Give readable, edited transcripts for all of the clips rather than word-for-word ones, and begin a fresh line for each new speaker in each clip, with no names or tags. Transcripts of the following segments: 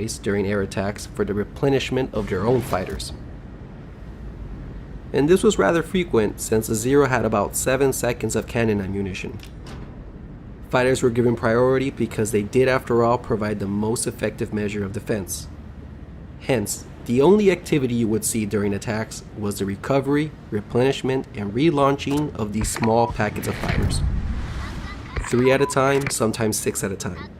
base during air attacks for the replenishment of their own fighters. And this was rather frequent since the Zero had about 7 seconds of cannon ammunition. Fighters were given priority because they did after all provide the most effective measure of defense. Hence, the only activity you would see during attacks was the recovery, replenishment, and relaunching of these small packets of fighters. 3 at a time, sometimes 6 at a time.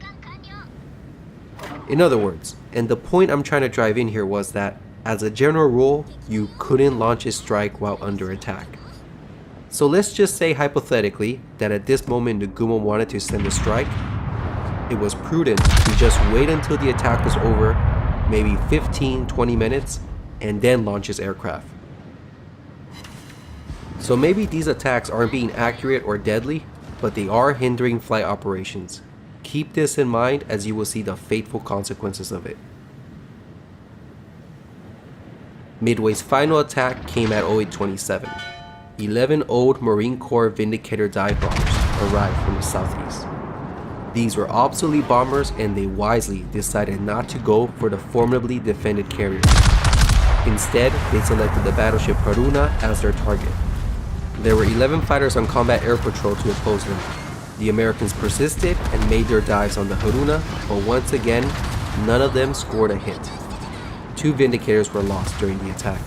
In other words, and the point I'm trying to drive in here was that, as a general rule, you couldn't launch a strike while under attack. So let's just say hypothetically that at this moment Nagumo wanted to send a strike. It was prudent to just wait until the attack was over, maybe 15-20 minutes, and then launch his aircraft. So maybe these attacks aren't being accurate or deadly, but they are hindering flight operations. Keep this in mind as you will see the fateful consequences of it. Midway's final attack came at 0827. 11 old Marine Corps Vindicator dive bombers arrived from the southeast. These were obsolete bombers and they wisely decided not to go for the formidably defended carrier. Instead, they selected the battleship Haruna as their target. There were 11 fighters on combat air patrol to oppose them. The Americans persisted and made their dives on the Haruna, but once again, none of them scored a hit. 2 Vindicators were lost during the attack.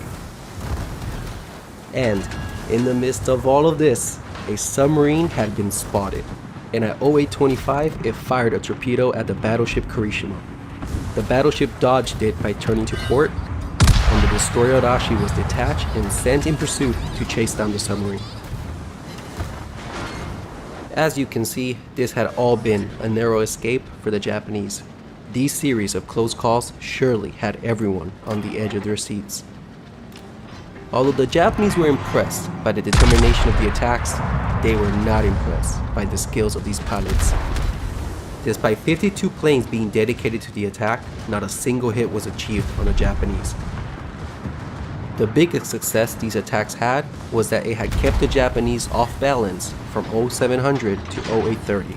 And in the midst of all of this, a submarine had been spotted, and at 0825 it fired a torpedo at the battleship Kirishima. The battleship dodged it by turning to port, and the destroyer Arashi was detached and sent in pursuit to chase down the submarine. As you can see, this had all been a narrow escape for the Japanese. These series of close calls surely had everyone on the edge of their seats. Although the Japanese were impressed by the determination of the attacks, they were not impressed by the skills of these pilots. Despite 52 planes being dedicated to the attack, not a single hit was achieved on the Japanese. The biggest success these attacks had was that it had kept the Japanese off balance from 0700 to 0830,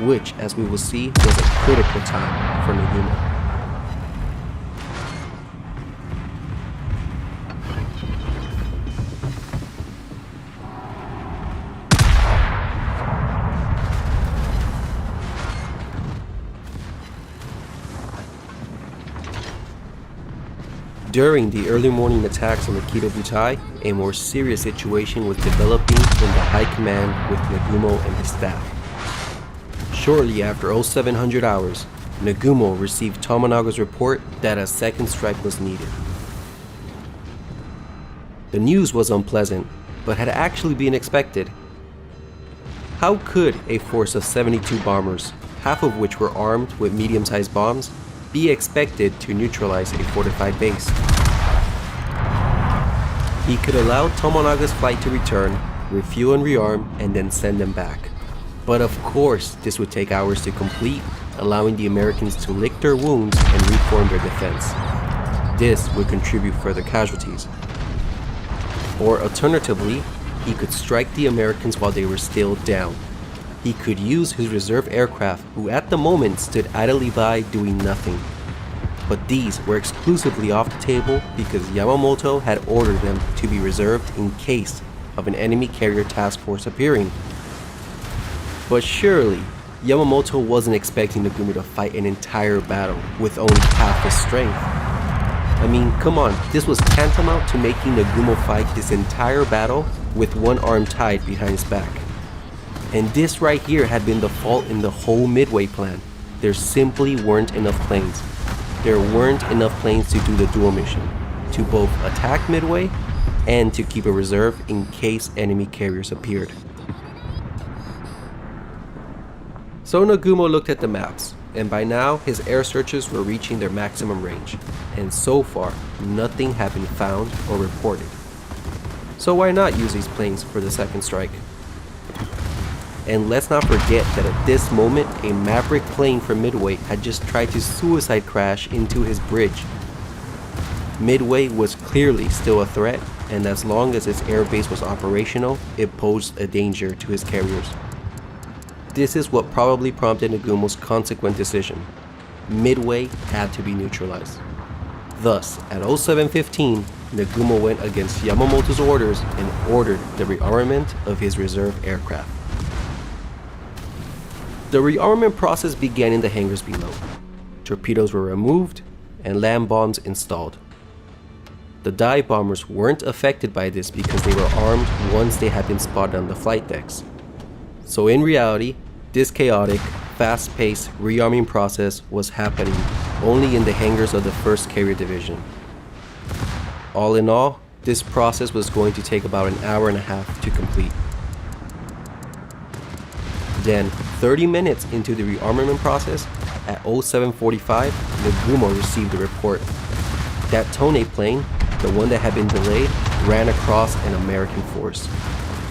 which, as we will see, was a critical time for Nagumo. During the early morning attacks on the Kido Butai, a more serious situation was developing in the high command with Nagumo and his staff. Shortly after 0700 hours, Nagumo received Tomonaga's report that a second strike was needed. The news was unpleasant, but had actually been expected. How could a force of 72 bombers, half of which were armed with medium-sized bombs, be expected to neutralize a fortified base? He could allow Tomonaga's flight to return, refuel and rearm, and then send them back. But of course, this would take hours to complete, allowing the Americans to lick their wounds and reform their defense. This would contribute further casualties. Or alternatively, he could strike the Americans while they were still down. He could use his reserve aircraft, who at the moment stood idly by doing nothing. But these were exclusively off the table because Yamamoto had ordered them to be reserved in case of an enemy carrier task force appearing. But surely, Yamamoto wasn't expecting Nagumo to fight an entire battle with only half his strength. I mean, come on, this was tantamount to making Nagumo fight this entire battle with one arm tied behind his back. And this right here had been the fault in the whole Midway plan. There simply weren't enough planes. There weren't enough planes to do the dual mission, to both attack Midway and to keep a reserve in case enemy carriers appeared. So Nagumo looked at the maps, and by now his air searches were reaching their maximum range, and so far nothing had been found or reported. So why not use these planes for the second strike? And let's not forget that at this moment, a Maverick plane from Midway had just tried to suicide crash into his bridge. Midway was clearly still a threat, and as long as its airbase was operational, it posed a danger to his carriers. This is what probably prompted Nagumo's consequent decision. Midway had to be neutralized. Thus, at 07:15, Nagumo went against Yamamoto's orders and ordered the rearmament of his reserve aircraft. The rearmament process began in the hangars below. Torpedoes were removed and land bombs installed. The dive bombers weren't affected by this because they were armed once they had been spotted on the flight decks. So in reality, this chaotic, fast-paced rearming process was happening only in the hangars of the 1st Carrier Division. All in all, this process was going to take about an hour and a half to complete. Then, 30 minutes into the rearmament process, at 07:45, Nagumo received a report. That Tone plane, the one that had been delayed, ran across an American force.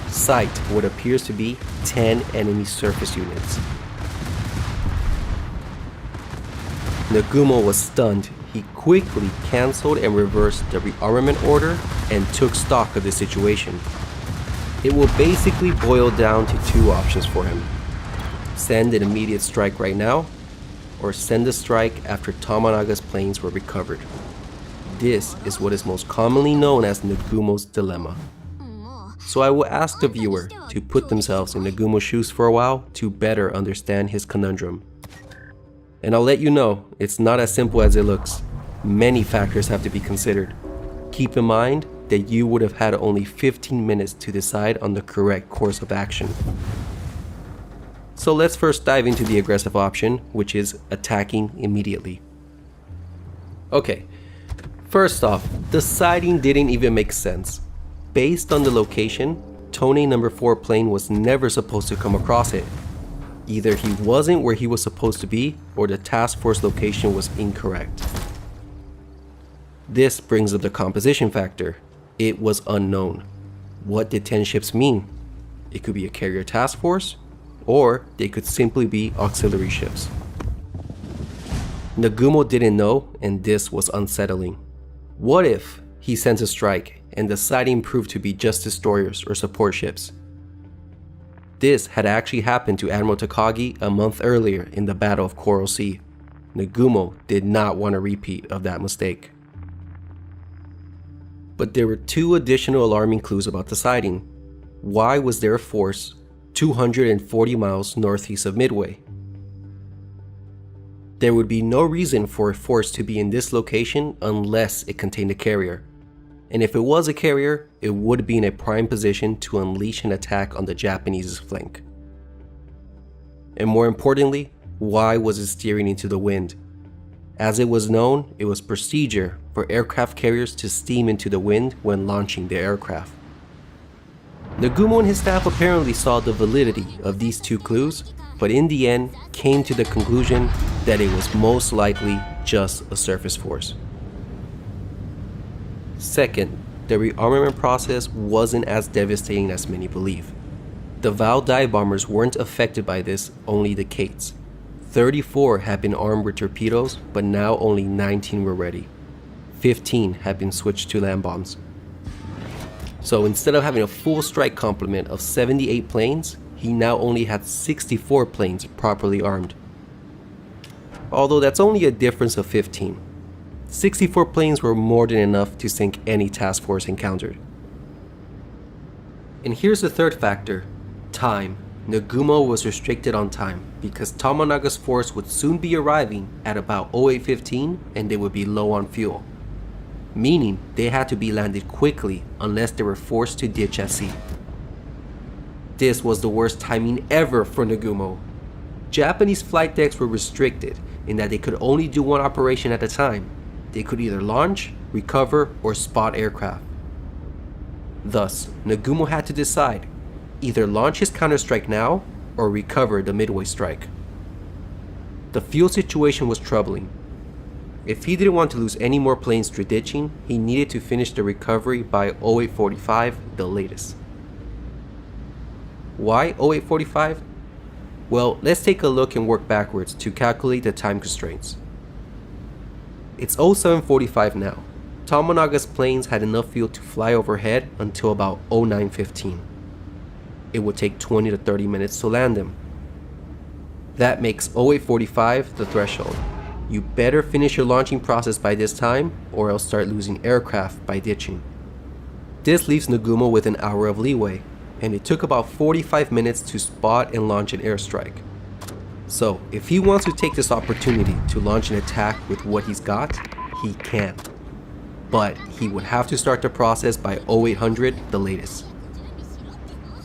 Sight what appears to be 10 enemy surface units. Nagumo was stunned. He quickly cancelled and reversed the rearmament order and took stock of the situation. It will basically boil down to two options for him. Send an immediate strike right now, or send a strike after Tomonaga's planes were recovered. This is what is most commonly known as Nagumo's dilemma. So I will ask the viewer to put themselves in Nagumo's shoes for a while to better understand his conundrum. And I'll let you know, it's not as simple as it looks. Many factors have to be considered. Keep in mind that you would have had only 15 minutes to decide on the correct course of action. So let's first dive into the aggressive option, which is attacking immediately. Okay, first off, the sighting didn't even make sense. Based on the location, Tone number 4 plane was never supposed to come across it. Either he wasn't where he was supposed to be, or the task force location was incorrect. This brings up the composition factor. It was unknown. What did 10 ships mean? It could be a carrier task force, or they could simply be auxiliary ships. Nagumo didn't know, and this was unsettling. What if he sends a strike and the sighting proved to be just destroyers or support ships? This had actually happened to Admiral Takagi a month earlier in the Battle of Coral Sea. Nagumo did not want a repeat of that mistake. But there were two additional alarming clues about the sighting. Why was there a force 240 miles northeast of Midway? There would be no reason for a force to be in this location unless it contained a carrier. And if it was a carrier, it would be in a prime position to unleash an attack on the Japanese's flank. And more importantly, why was it steering into the wind? As it was known, it was procedure for aircraft carriers to steam into the wind when launching their aircraft. Nagumo and his staff apparently saw the validity of these two clues, but in the end came to the conclusion that it was most likely just a surface force. Second, the rearmament process wasn't as devastating as many believe. The Val dive bombers weren't affected by this, only the Kates. 34 had been armed with torpedoes, but now only 19 were ready. 15 had been switched to land bombs. So instead of having a full strike complement of 78 planes, he now only had 64 planes properly armed. Although that's only a difference of 15. 64 planes were more than enough to sink any task force encountered. And here's the third factor, time. Nagumo was restricted on time because Tomonaga's force would soon be arriving at about 08:15 and they would be low on fuel. Meaning they had to be landed quickly unless they were forced to ditch at sea. This was the worst timing ever for Nagumo. Japanese flight decks were restricted in that they could only do one operation at a time. They could either launch, recover, or spot aircraft. Thus, Nagumo had to decide, either launch his counterstrike now or recover the Midway strike. The fuel situation was troubling. If he didn't want to lose any more planes through ditching, he needed to finish the recovery by 08:45 the latest. Why 08:45? Well, let's take a look and work backwards to calculate the time constraints. It's 07:45 now. Tomonaga's planes had enough fuel to fly overhead until about 09:15. It would take 20 to 30 minutes to land them. That makes 08:45 the threshold. You better finish your launching process by this time, or else start losing aircraft by ditching. This leaves Nagumo with an hour of leeway, and it took about 45 minutes to spot and launch an airstrike. So, if he wants to take this opportunity to launch an attack with what he's got, he can. But he would have to start the process by 0800 the latest.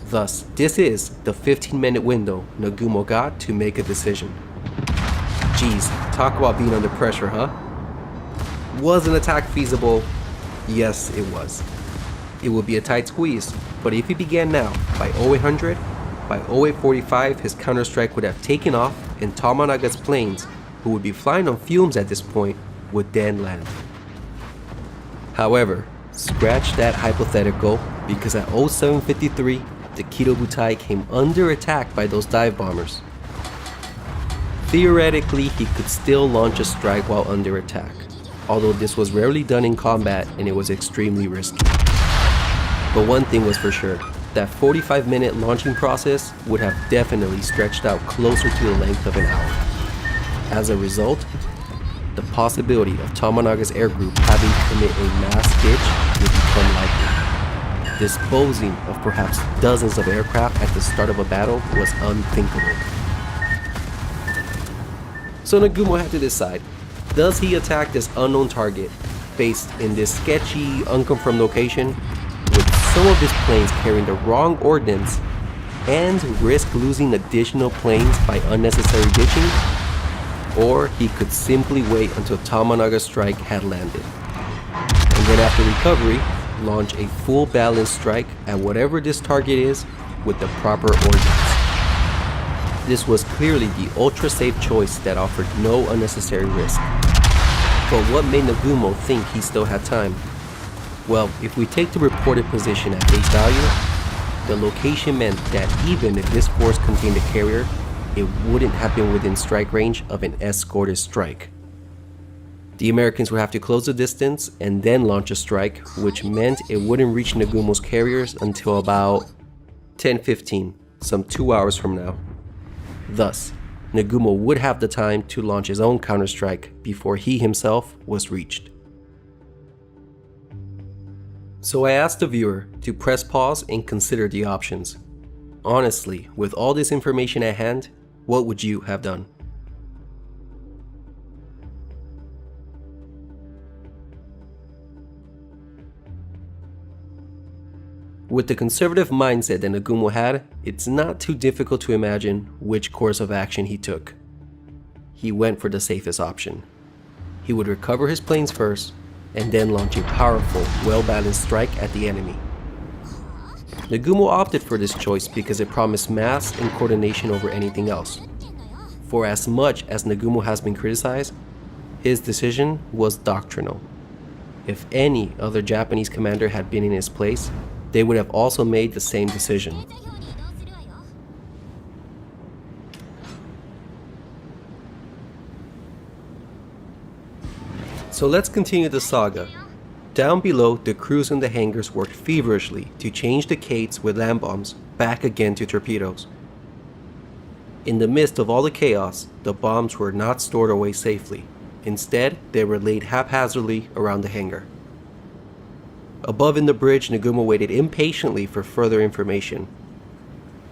Thus, this is the 15-minute window Nagumo got to make a decision. Geez, talk about being under pressure, huh? Was an attack feasible? Yes, it was. It would be a tight squeeze, but if he began now, by 0800, by 0845 his counterstrike would have taken off and Tomonaga's planes, who would be flying on fumes at this point, would then land. However, scratch that hypothetical, because at 0753, the Kido Butai came under attack by those dive bombers. Theoretically, he could still launch a strike while under attack, although this was rarely done in combat and it was extremely risky. But one thing was for sure, that 45-minute launching process would have definitely stretched out closer to the length of an hour. As a result, the possibility of Tomonaga's air group having to commit a mass ditch would become likely. Disposing of perhaps dozens of aircraft at the start of a battle was unthinkable. So Nagumo had to decide, does he attack this unknown target based in this sketchy, unconfirmed location with some of his planes carrying the wrong ordnance and risk losing additional planes by unnecessary ditching? Or he could simply wait until Tomonaga's strike had landed, and then after recovery, launch a full balanced strike at whatever this target is with the proper ordnance. This was clearly the ultra-safe choice that offered no unnecessary risk. But what made Nagumo think he still had time? Well, if we take the reported position at face value, the location meant that even if this force contained a carrier, it wouldn't have been within strike range of an escorted strike. The Americans would have to close the distance and then launch a strike, which meant it wouldn't reach Nagumo's carriers until about 10:15, some 2 hours from now. Thus, Nagumo would have the time to launch his own counterstrike before he himself was reached. So I asked the viewer to press pause and consider the options. Honestly, with all this information at hand, what would you have done? With the conservative mindset that Nagumo had, it's not too difficult to imagine which course of action he took. He went for the safest option. He would recover his planes first, and then launch a powerful, well-balanced strike at the enemy. Nagumo opted for this choice because it promised mass and coordination over anything else. For as much as Nagumo has been criticized, his decision was doctrinal. If any other Japanese commander had been in his place, they would have also made the same decision. So let's continue the saga. Down below, the crews in the hangars worked feverishly to change the Kates with land bombs back again to torpedoes. In the midst of all the chaos, the bombs were not stored away safely. Instead, they were laid haphazardly around the hangar. Above in the bridge, Nagumo waited impatiently for further information.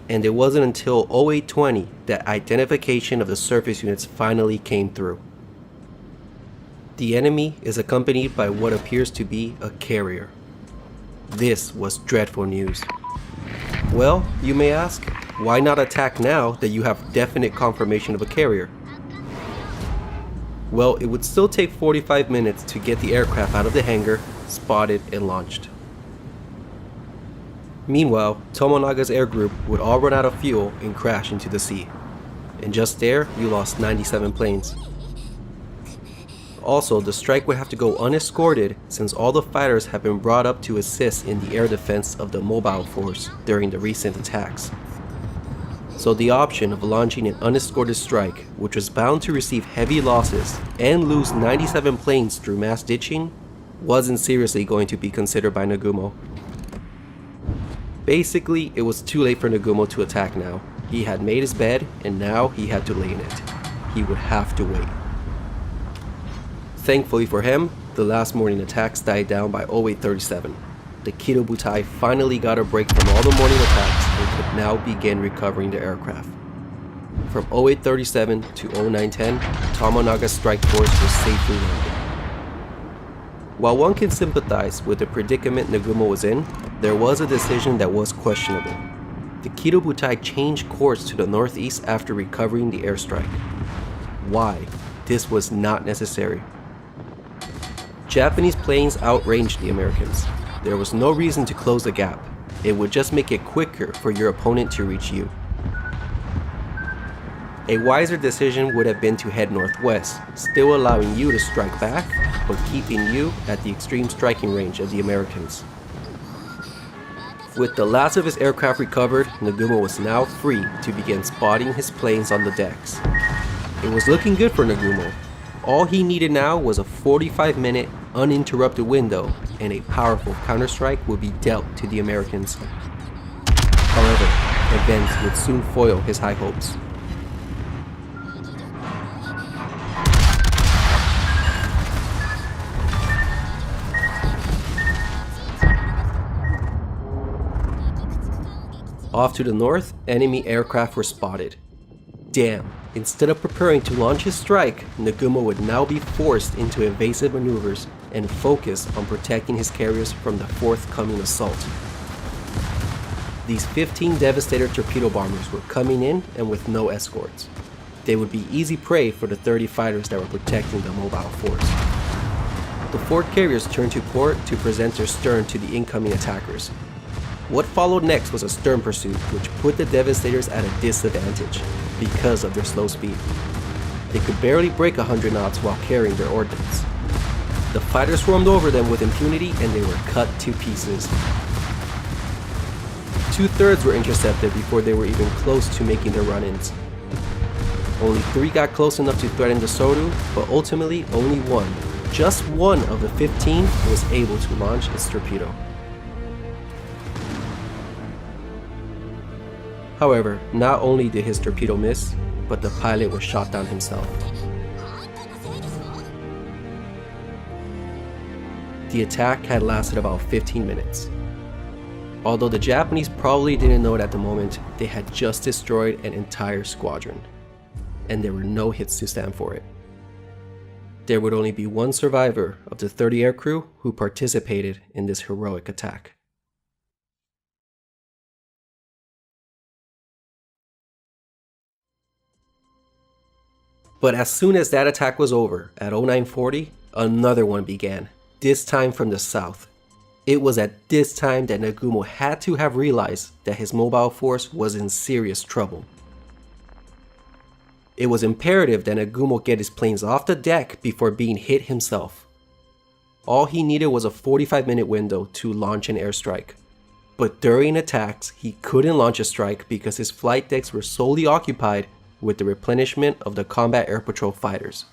And it wasn't until 0820 that identification of the surface units finally came through. The enemy is accompanied by what appears to be a carrier. This was dreadful news. Well, you may ask, why not attack now that you have definite confirmation of a carrier? Well, it would still take 45 minutes to get the aircraft out of the hangar, spotted, and launched. Meanwhile, Tomonaga's air group would all run out of fuel and crash into the sea. And just there, you lost 97 planes. Also, the strike would have to go unescorted since all the fighters have been brought up to assist in the air defense of the mobile force during the recent attacks. So the option of launching an unescorted strike, which was bound to receive heavy losses and lose 97 planes through mass ditching, wasn't seriously going to be considered by Nagumo. Basically, it was too late for Nagumo to attack now. He had made his bed and now he had to lay in it. He would have to wait. Thankfully for him, the last morning attacks died down by 0837. The Kido Butai finally got a break from all the morning attacks and could now begin recovering the aircraft. From 0837 to 0910, Tomonaga's strike force was safely landed. While one can sympathize with the predicament Nagumo was in, there was a decision that was questionable. The Kido Butai changed course to the northeast after recovering the airstrike. Why? This was not necessary. Japanese planes outranged the Americans. There was no reason to close the gap. It would just make it quicker for your opponent to reach you. A wiser decision would have been to head northwest, still allowing you to strike back, but keeping you at the extreme striking range of the Americans. With the last of his aircraft recovered, Nagumo was now free to begin spotting his planes on the decks. It was looking good for Nagumo. All he needed now was a 45-minute uninterrupted window, and a powerful counterstrike would be dealt to the Americans. However, events would soon foil his high hopes. Off to the north, enemy aircraft were spotted. Damn, instead of preparing to launch his strike, Nagumo would now be forced into evasive maneuvers and focus on protecting his carriers from the forthcoming assault. These 15 Devastator torpedo bombers were coming in and with no escorts. They would be easy prey for the 30 fighters that were protecting the mobile force. The 4 carriers turned to port to present their stern to the incoming attackers. What followed next was a stern pursuit, which put the Devastators at a disadvantage because of their slow speed. They could barely break 100 knots while carrying their ordnance. The fighters swarmed over them with impunity and they were cut to pieces. 2/3 were intercepted before they were even close to making their run-ins. Only 3 got close enough to threaten the Soru, but ultimately only one, just one of the 15 was able to launch its torpedo. However, not only did his torpedo miss, but the pilot was shot down himself. The attack had lasted about 15 minutes. Although the Japanese probably didn't know it at the moment, they had just destroyed an entire squadron, and there were no hits to stand for it. There would only be one survivor of the 30 aircrew who participated in this heroic attack. But as soon as that attack was over, at 0940, another one began, this time from the south. It was at this time that Nagumo had to have realized that his mobile force was in serious trouble. It was imperative that Nagumo get his planes off the deck before being hit himself. All he needed was a 45-minute window to launch an airstrike. But during attacks, he couldn't launch a strike because his flight decks were solely occupied with the replenishment of the combat air patrol fighters.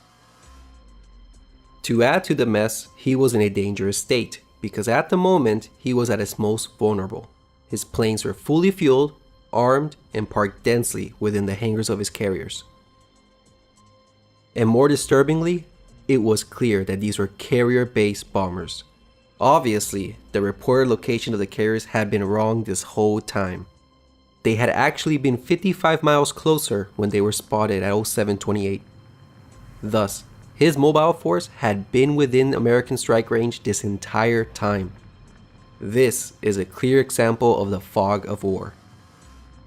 To add to the mess, he was in a dangerous state because at the moment he was at his most vulnerable. His planes were fully fueled, armed, and parked densely within the hangars of his carriers. And more disturbingly, it was clear that these were carrier-based bombers. Obviously, the reported location of the carriers had been wrong this whole time. They had actually been 55 miles closer when they were spotted at 0728. Thus, his mobile force had been within American strike range this entire time. This is a clear example of the fog of war.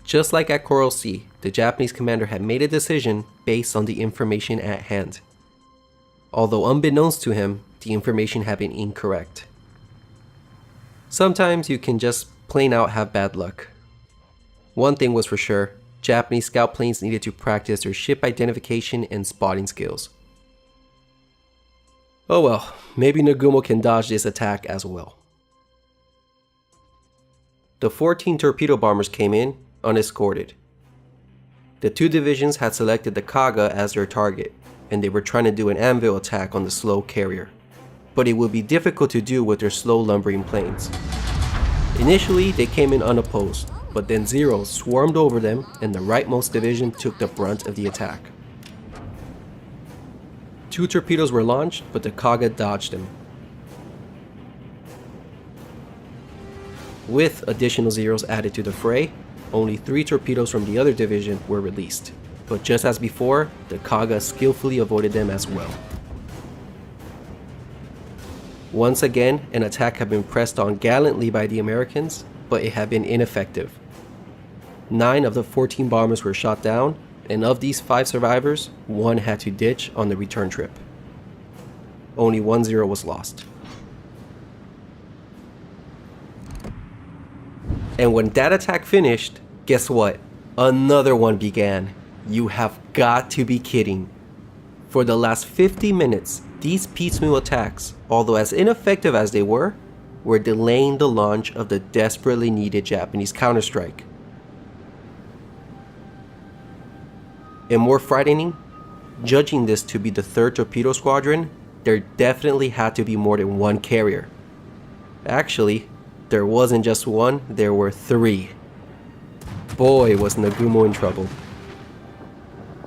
Just like at Coral Sea, the Japanese commander had made a decision based on the information at hand. Although unbeknownst to him, the information had been incorrect. Sometimes you can just plain out have bad luck. One thing was for sure, Japanese scout planes needed to practice their ship identification and spotting skills. Oh well, maybe Nagumo can dodge this attack as well. The 14 torpedo bombers came in unescorted. The 2 divisions had selected the Kaga as their target, and they were trying to do an anvil attack on the slow carrier. But it would be difficult to do with their slow lumbering planes. Initially, they came in unopposed, but then Zeros swarmed over them and the rightmost division took the brunt of the attack. 2 torpedoes were launched, but the Kaga dodged them. With additional Zeros added to the fray, only 3 torpedoes from the other division were released, but just as before, the Kaga skillfully avoided them as well. Once again, an attack had been pressed on gallantly by the Americans, but it had been ineffective. 9 of the 14 bombers were shot down, and of these 5 survivors, 1 had to ditch on the return trip. Only 1 Zero was lost. And when that attack finished, guess what? Another one began. You have got to be kidding. For the last 50 minutes, these piecemeal attacks, although as ineffective as they were delaying the launch of the desperately needed Japanese counterstrike. And more frightening, judging this to be the 3rd torpedo squadron, there definitely had to be more than 1 carrier. Actually, there wasn't just 1, there were 3. Boy, was Nagumo in trouble.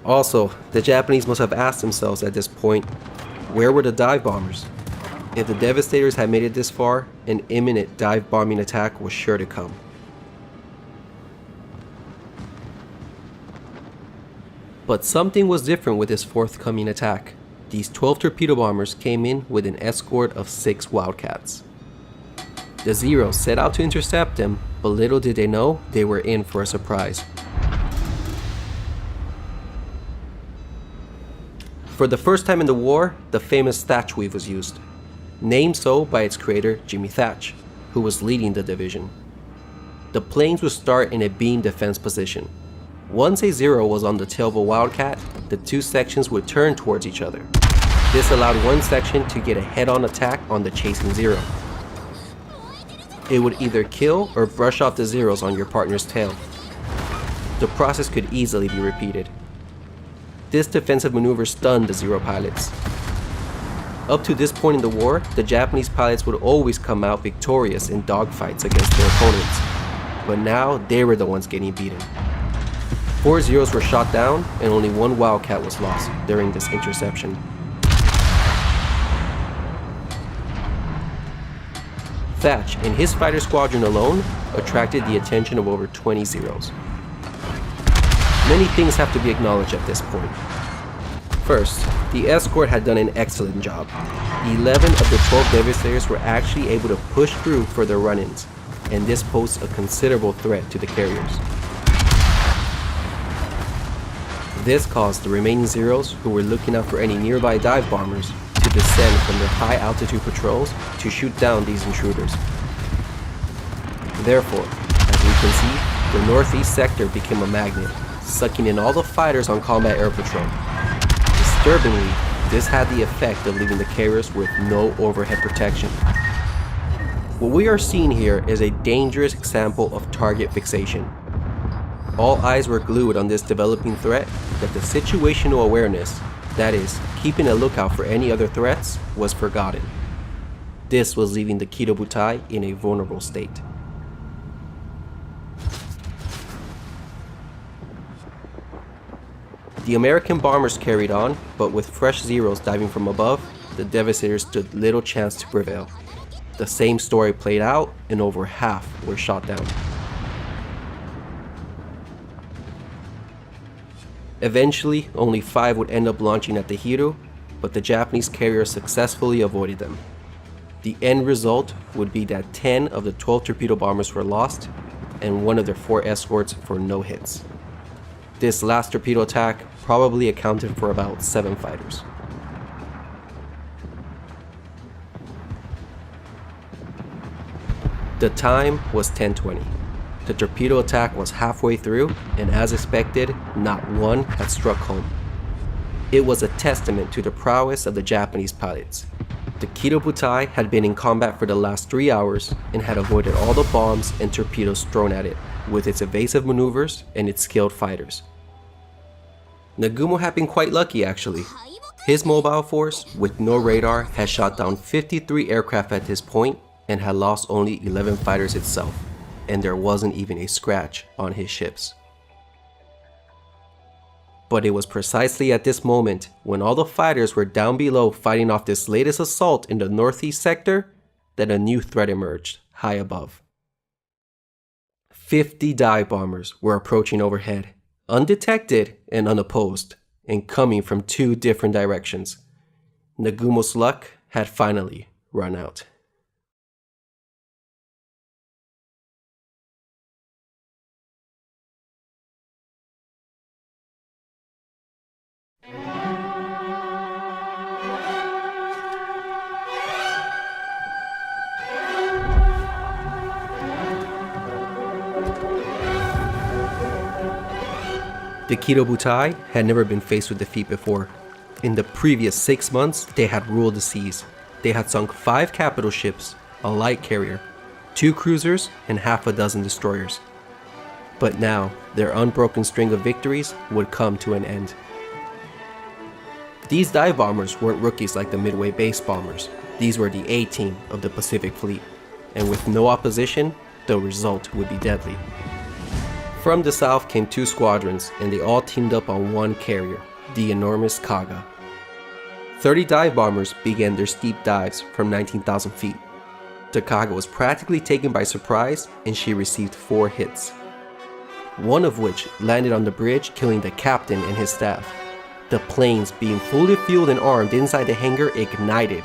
Also, the Japanese must have asked themselves at this point, where were the dive bombers? If the Devastators had made it this far, an imminent dive bombing attack was sure to come. But something was different with this forthcoming attack. These 12 torpedo bombers came in with an escort of 6 Wildcats. The Zeros set out to intercept them, but little did they know they were in for a surprise. For the first time in the war, the famous Thatch Weave was used, named so by its creator Jimmy Thatch, who was leading the division. The planes would start in a beam defense position. Once a Zero was on the tail of a Wildcat, the 2 sections would turn towards each other. This allowed one section to get a head-on attack on the chasing Zero. It would either kill or brush off the Zeros on your partner's tail. The process could easily be repeated. This defensive maneuver stunned the Zero pilots. Up to this point in the war, the Japanese pilots would always come out victorious in dogfights against their opponents, but now they were the ones getting beaten. 4 Zeros were shot down and only 1 Wildcat was lost during this interception. Thatch and his fighter squadron alone attracted the attention of over 20 Zeros. Many things have to be acknowledged at this point. First, the escort had done an excellent job. 11 of the 12 Devastators were actually able to push through for their run-ins, and this posed a considerable threat to the carriers. This caused the remaining Zeros, who were looking out for any nearby dive bombers, to descend from their high-altitude patrols to shoot down these intruders. Therefore, as we can see, the northeast sector became a magnet, sucking in all the fighters on combat air patrol. Disturbingly, this had the effect of leaving the carriers with no overhead protection. What we are seeing here is a dangerous example of target fixation. All eyes were glued on this developing threat that the situational awareness, that is, keeping a lookout for any other threats, was forgotten. This was leaving the Kido Butai in a vulnerable state. The American bombers carried on, but with fresh Zeros diving from above, the Devastators stood little chance to prevail. The same story played out, and over half were shot down. Eventually, only 5 would end up launching at the Hiru, but the Japanese carriers successfully avoided them. The end result would be that 10 of the 12 torpedo bombers were lost, and 1 of their 4 escorts for no hits. This last torpedo attack probably accounted for about 7 fighters. The time was 10:20. The torpedo attack was halfway through, and as expected, not one had struck home. It was a testament to the prowess of the Japanese pilots. The Kido Butai had been in combat for the last 3 hours and had avoided all the bombs and torpedoes thrown at it, with its evasive maneuvers and its skilled fighters. Nagumo had been quite lucky actually. His mobile force, with no radar, had shot down 53 aircraft at this point and had lost only 11 fighters itself, and there wasn't even a scratch on his ships. But it was precisely at this moment, when all the fighters were down below fighting off this latest assault in the northeast sector, that a new threat emerged high above. 50 dive bombers were approaching overhead, undetected and unopposed, and coming from 2 different directions. Nagumo's luck had finally run out. The Kidobutai had never been faced with defeat before. In the previous 6 months, they had ruled the seas. They had sunk 5 capital ships, a light carrier, 2 cruisers, and half a dozen destroyers. But now, their unbroken string of victories would come to an end. These dive bombers weren't rookies like the Midway base bombers. These were the A-team of the Pacific Fleet, and with no opposition, the result would be deadly. From the south came 2 squadrons, and they all teamed up on 1 carrier, the enormous Kaga. 30 dive bombers began their steep dives from 19,000 feet. The Kaga was practically taken by surprise, and she received 4 hits. One of which landed on the bridge, killing the captain and his staff. The planes, being fully fueled and armed inside the hangar, ignited,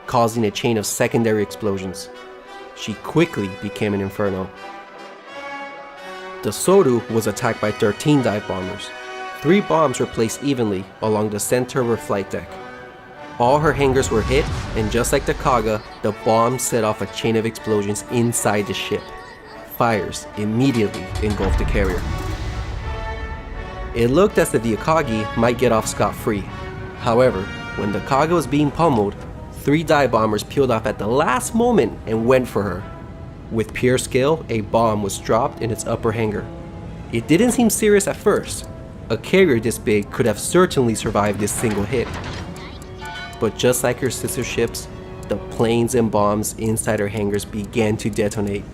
causing a chain of secondary explosions. She quickly became an inferno. The Soru was attacked by 13 dive bombers. 3 bombs were placed evenly along the center of her flight deck. All her hangars were hit, and just like the Kaga, the bombs set off a chain of explosions inside the ship. Fires immediately engulfed the carrier. It looked as if the Akagi might get off scot-free. However, when the Kaga was being pummeled, 3 dive bombers peeled off at the last moment and went for her. With pure skill, a bomb was dropped in its upper hangar. It didn't seem serious at first. A carrier this big could have certainly survived this single hit. But just like her sister ships, the planes and bombs inside her hangars began to detonate.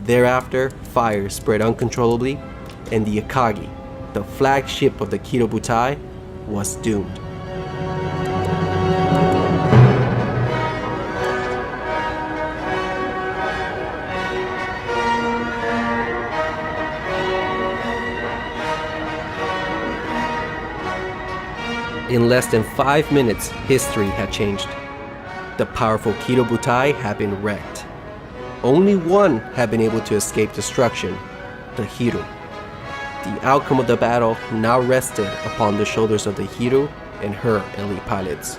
Thereafter, fire spread uncontrollably, and the Akagi, the flagship of the Kidobutai, was doomed. In less than 5 minutes, history had changed. The powerful Kidobutai had been wrecked. Only one had been able to escape destruction, the Hiru. The outcome of the battle now rested upon the shoulders of the Hiru and her elite pilots.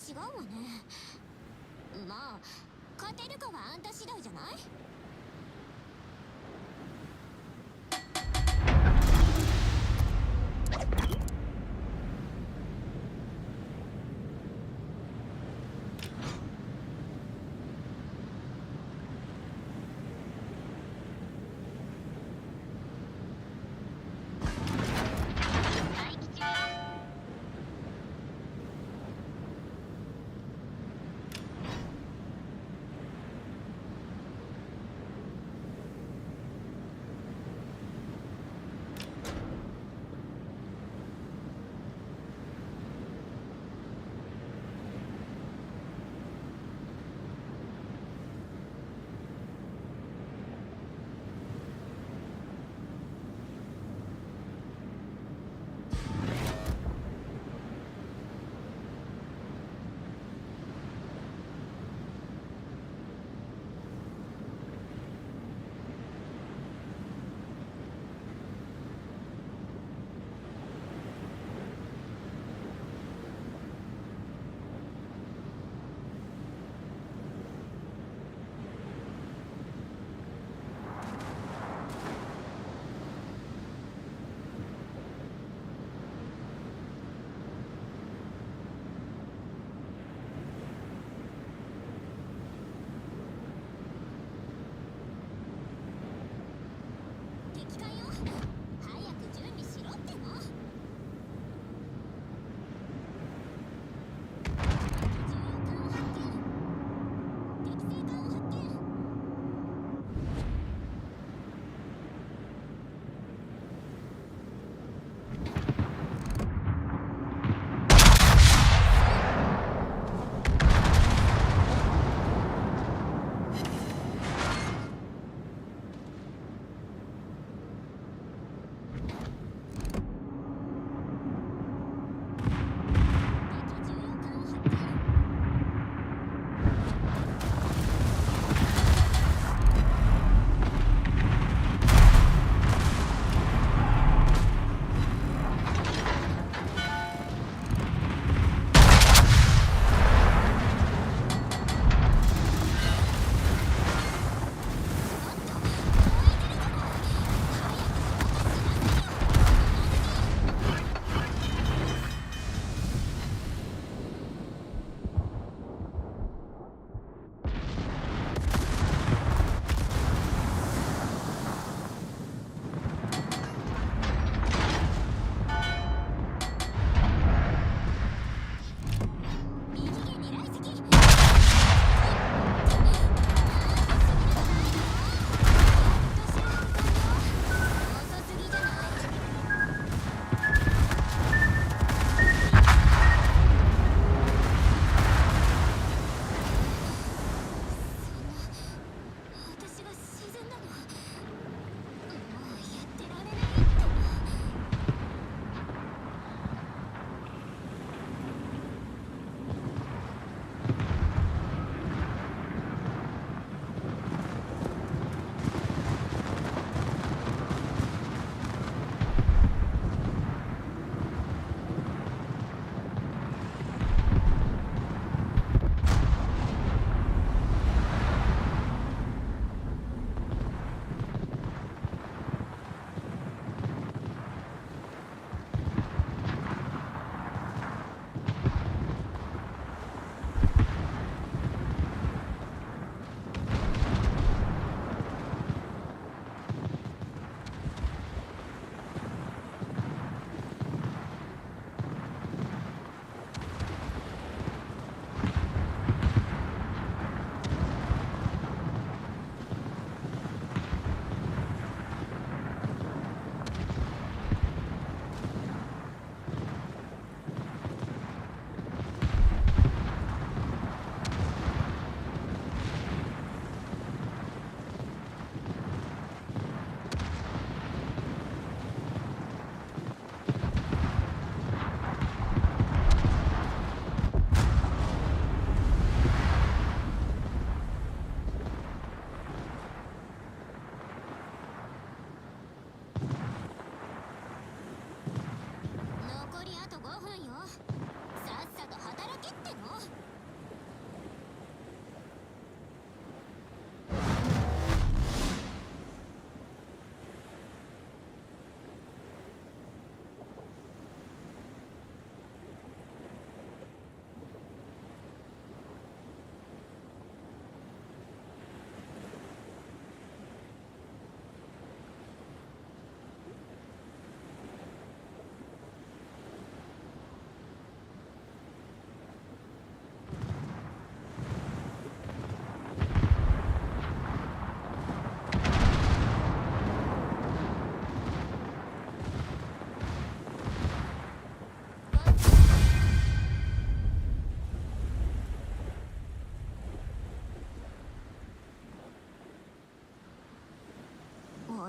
違うわね。まあ勝てるかはあんた次第じゃない？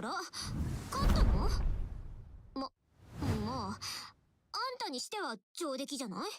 ら勝ったの？まあんたにしては上出来じゃない？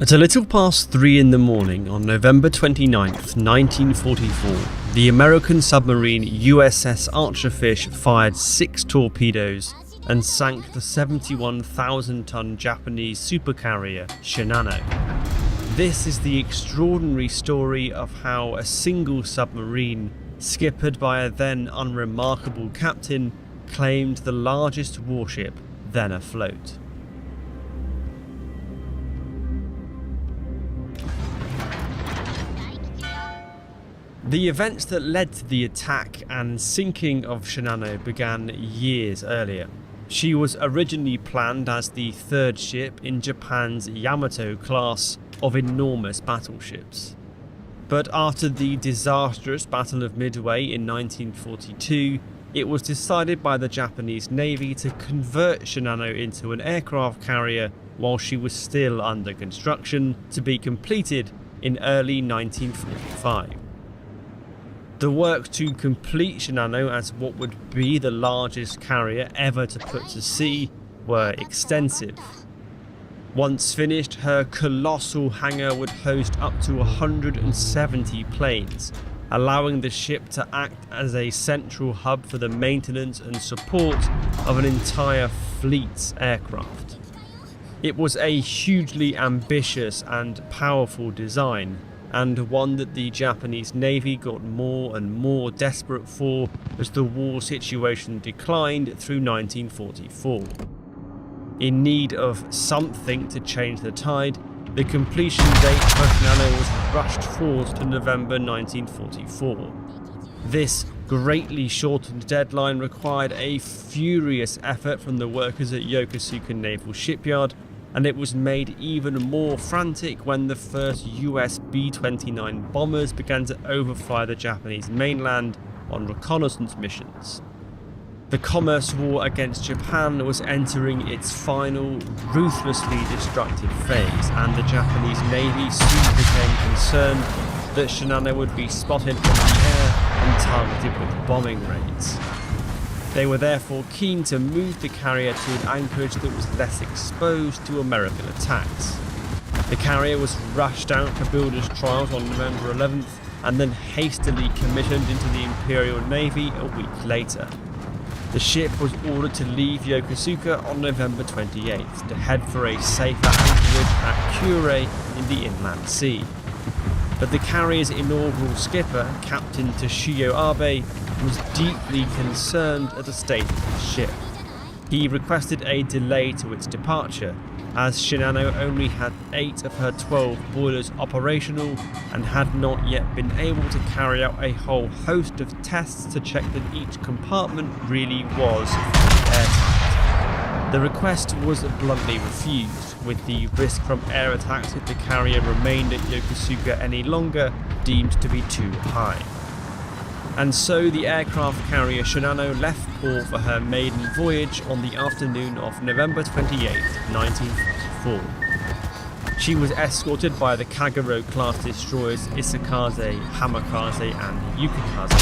At a little past 3 in the morning on November 29th, 1944, the American submarine USS Archerfish fired 6 torpedoes and sank the 71,000-ton Japanese supercarrier Shinano. This is the extraordinary story of how a single submarine, skippered by a then unremarkable captain, claimed the largest warship then afloat. The events that led to the attack and sinking of Shinano began years earlier. She was originally planned as the third ship in Japan's Yamato class of enormous battleships. But after the disastrous Battle of Midway in 1942, it was decided by the Japanese Navy to convert Shinano into an aircraft carrier while she was still under construction, to be completed in early 1945. The work to complete Shinano as what would be the largest carrier ever to put to sea were extensive. Once finished, her colossal hangar would host up to 170 planes, allowing the ship to act as a central hub for the maintenance and support of an entire fleet's aircraft. It was a hugely ambitious and powerful design, and one that the Japanese Navy got more and more desperate for as the war situation declined through 1944. In need of something to change the tide, the completion date for Shinano was rushed forward to November 1944. This greatly shortened deadline required a furious effort from the workers at Yokosuka Naval Shipyard, and it was made even more frantic when the first US B-29 bombers began to overfly the Japanese mainland on reconnaissance missions. The commerce war against Japan was entering its final, ruthlessly destructive phase, and the Japanese Navy soon became concerned that Shinano would be spotted from the air and targeted with bombing raids. They were therefore keen to move the carrier to an anchorage that was less exposed to American attacks. The carrier was rushed out for builders' trials on November 11th and then hastily commissioned into the Imperial Navy a week later. The ship was ordered to leave Yokosuka on November 28th to head for a safer anchorage at Kure in the Inland Sea. But the carrier's inaugural skipper, Captain Toshio Abe, was deeply concerned at the state of the ship. He requested a delay to its departure, as Shinano only had 8 of her 12 boilers operational and had not yet been able to carry out a whole host of tests to check that each compartment really was airtight. The request was bluntly refused, with the risk from air attacks if the carrier remained at Yokosuka any longer deemed to be too high. And so the aircraft carrier Shinano left port for her maiden voyage on the afternoon of November 28, 1944. She was escorted by the Kagero-class destroyers Isakaze, Hamakaze and Yukikaze.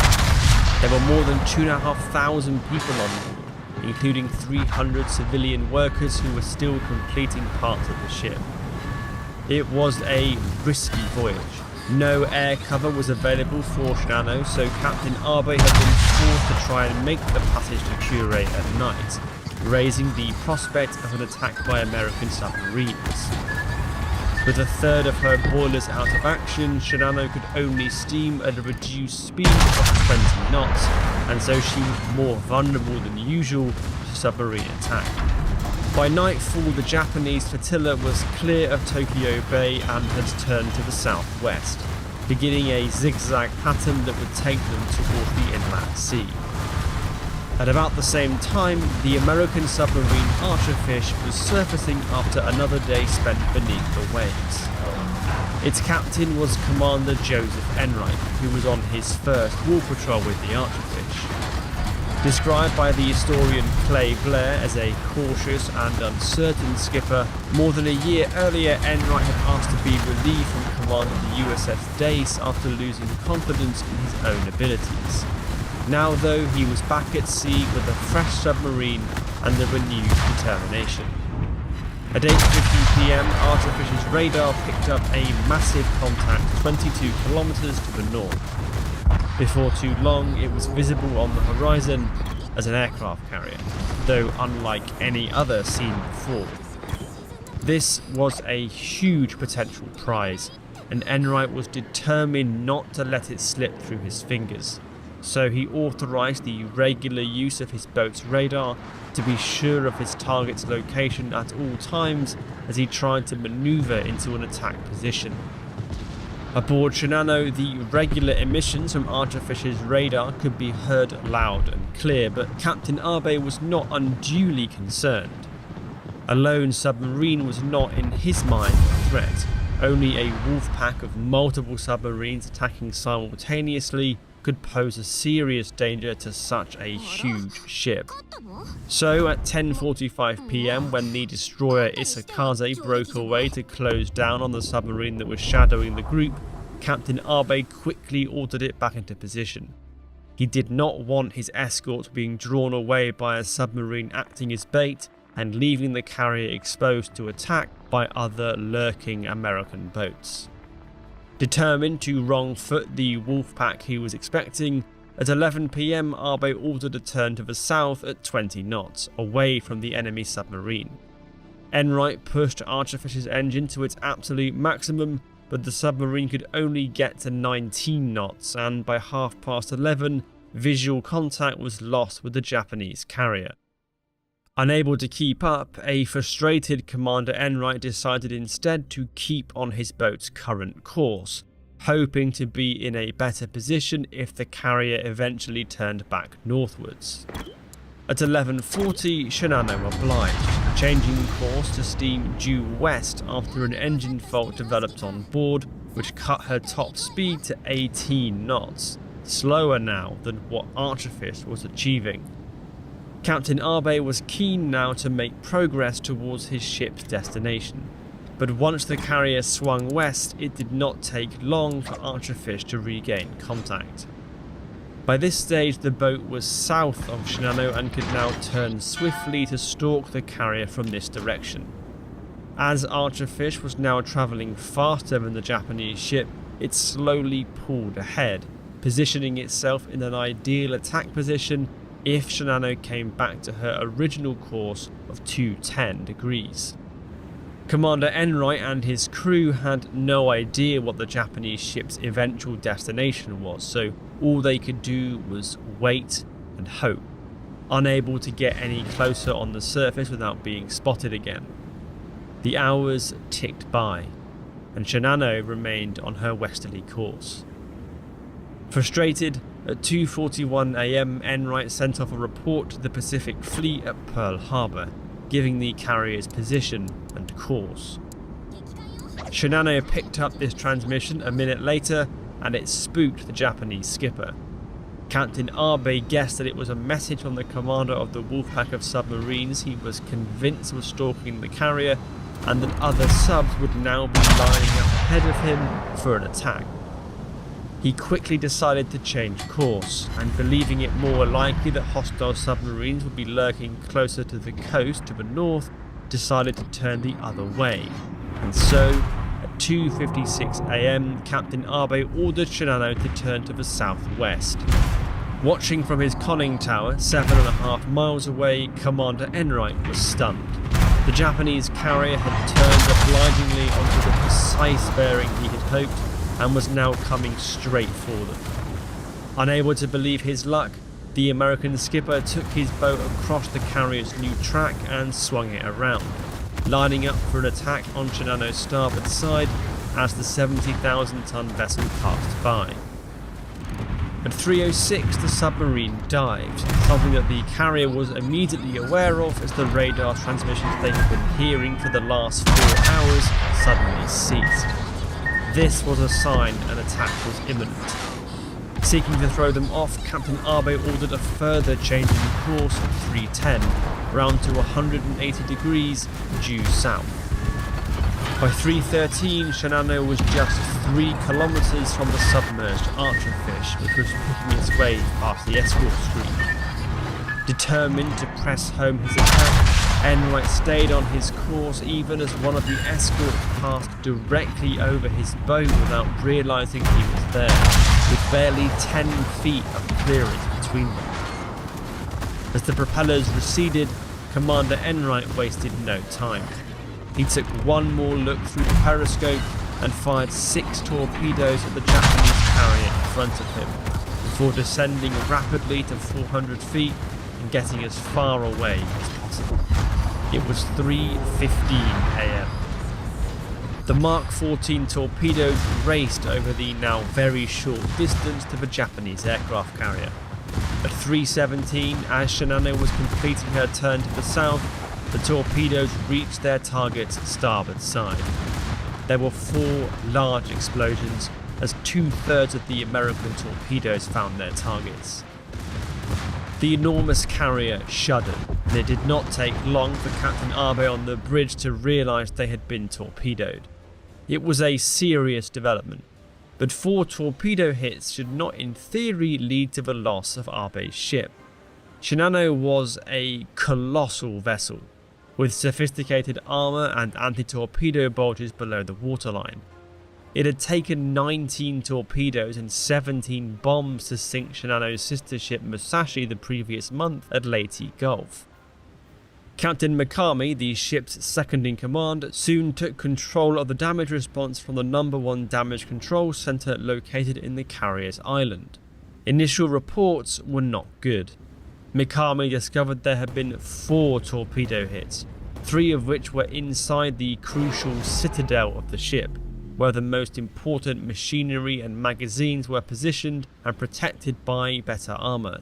There were more than 2,500 people on board, including 300 civilian workers who were still completing parts of the ship. It was a risky voyage. No air cover was available for Shinano, so Captain Abe had been forced to try and make the passage to Kure at night, raising the prospect of an attack by American submarines. With a third of her boilers out of action, Shinano could only steam at a reduced speed of 20 knots, and so she was more vulnerable than usual to submarine attack. By nightfall, the Japanese flotilla was clear of Tokyo Bay and had turned to the southwest, beginning a zigzag pattern that would take them toward the Inland Sea. At about the same time, the American submarine Archerfish was surfacing after another day spent beneath the waves. Its captain was Commander Joseph Enright, who was on his first war patrol with the Archerfish. Described by the historian Clay Blair as a cautious and uncertain skipper, more than a year earlier Enright had asked to be relieved from command of the USS Dace after losing confidence in his own abilities. Now though, he was back at sea with a fresh submarine and a renewed determination. At 8:50 p.m, Archerfish's radar picked up a massive contact 22 kilometers to the north. Before too long, it was visible on the horizon as an aircraft carrier, though unlike any other seen before. This was a huge potential prize, and Enright was determined not to let it slip through his fingers, so he authorized the regular use of his boat's radar to be sure of his target's location at all times as he tried to maneuver into an attack position. Aboard Shinano, the regular emissions from Archerfish's radar could be heard loud and clear, but Captain Abe was not unduly concerned. A lone submarine was not in his mind a threat. Only a wolf pack of multiple submarines attacking simultaneously could pose a serious danger to such a huge ship. So at 10:45 p.m, when the destroyer Isakaze broke away to close down on the submarine that was shadowing the group, Captain Abe quickly ordered it back into position. He did not want his escort being drawn away by a submarine acting as bait and leaving the carrier exposed to attack by other lurking American boats. Determined to wrong-foot the wolf pack he was expecting, at 11 p.m. Abe ordered a turn to the south at 20 knots, away from the enemy submarine. Enright pushed Archerfish's engine to its absolute maximum, but the submarine could only get to 19 knots, and by 11:30, visual contact was lost with the Japanese carrier. Unable to keep up, a frustrated Commander Enright decided instead to keep on his boat's current course, hoping to be in a better position if the carrier eventually turned back northwards. At 11:40, Shinano obliged, changing course to steam due west after an engine fault developed on board, which cut her top speed to 18 knots, slower now than what Archerfish was achieving. Captain Abe was keen now to make progress towards his ship's destination, but once the carrier swung west, it did not take long for Archerfish to regain contact. By this stage, the boat was south of Shinano and could now turn swiftly to stalk the carrier from this direction. As Archerfish was now travelling faster than the Japanese ship, it slowly pulled ahead, positioning itself in an ideal attack position if Shinano came back to her original course of 210 degrees. Commander Enright and his crew had no idea what the Japanese ship's eventual destination was, so all they could do was wait and hope, unable to get any closer on the surface without being spotted again. The hours ticked by, and Shinano remained on her westerly course. Frustrated, at 2:41 a.m, Enright sent off a report to the Pacific Fleet at Pearl Harbor, giving the carrier's position and course. Shinano picked up this transmission a minute later, and it spooked the Japanese skipper. Captain Abe guessed that it was a message from the commander of the wolfpack of submarines he was convinced was stalking the carrier, and that other subs would now be lining up ahead of him for an attack. He quickly decided to change course, and believing it more likely that hostile submarines would be lurking closer to the coast to the north, decided to turn the other way. And so, at 2:56 a.m, Captain Abe ordered Shinano to turn to the southwest. Watching from his conning tower, 7.5 miles away, Commander Enright was stunned. The Japanese carrier had turned obligingly onto the precise bearing he had hoped, and was now coming straight for them. Unable to believe his luck, the American skipper took his boat across the carrier's new track and swung it around, lining up for an attack on Shinano's starboard side as the 70,000-ton vessel passed by. At 3:06, the submarine dived, something that the carrier was immediately aware of as the radar transmissions they had been hearing for the last 4 hours suddenly ceased. This was a sign an attack was imminent. Seeking to throw them off, Captain Abe ordered a further change in course at 3:10, round to 180 degrees due south. By 3:13, Shinano was just 3 kilometers from the submerged Archerfish, which was picking its way past the escort screen. Determined to press home his attack, Enright stayed on his course even as one of the escorts passed directly over his boat without realising he was there, with barely 10 feet of clearance between them. As the propellers receded, Commander Enright wasted no time. He took one more look through the periscope and fired 6 torpedoes at the Japanese carrier in front of him, before descending rapidly to 400 feet and getting as far away as possible. It was 3:15 AM. The Mark 14 torpedoes raced over the now very short distance to the Japanese aircraft carrier. At 3:17, as Shinano was completing her turn to the south, the torpedoes reached their target's starboard side. There were 4 large explosions as 2/3 of the American torpedoes found their targets. The enormous carrier shuddered, and it did not take long for Captain Abe on the bridge to realise they had been torpedoed. It was a serious development, but 4 torpedo hits should not in theory lead to the loss of Abe's ship. Shinano was a colossal vessel, with sophisticated armour and anti-torpedo bulges below the waterline. It had taken 19 torpedoes and 17 bombs to sink Shinano's sister ship Musashi the previous month at Leyte Gulf. Captain Mikami, the ship's second in command, soon took control of the damage response from the No. 1 Damage Control Centre located in the carrier's island. Initial reports were not good. Mikami discovered there had been 4 torpedo hits, 3 of which were inside the crucial citadel of the ship, where the most important machinery and magazines were positioned and protected by better armour.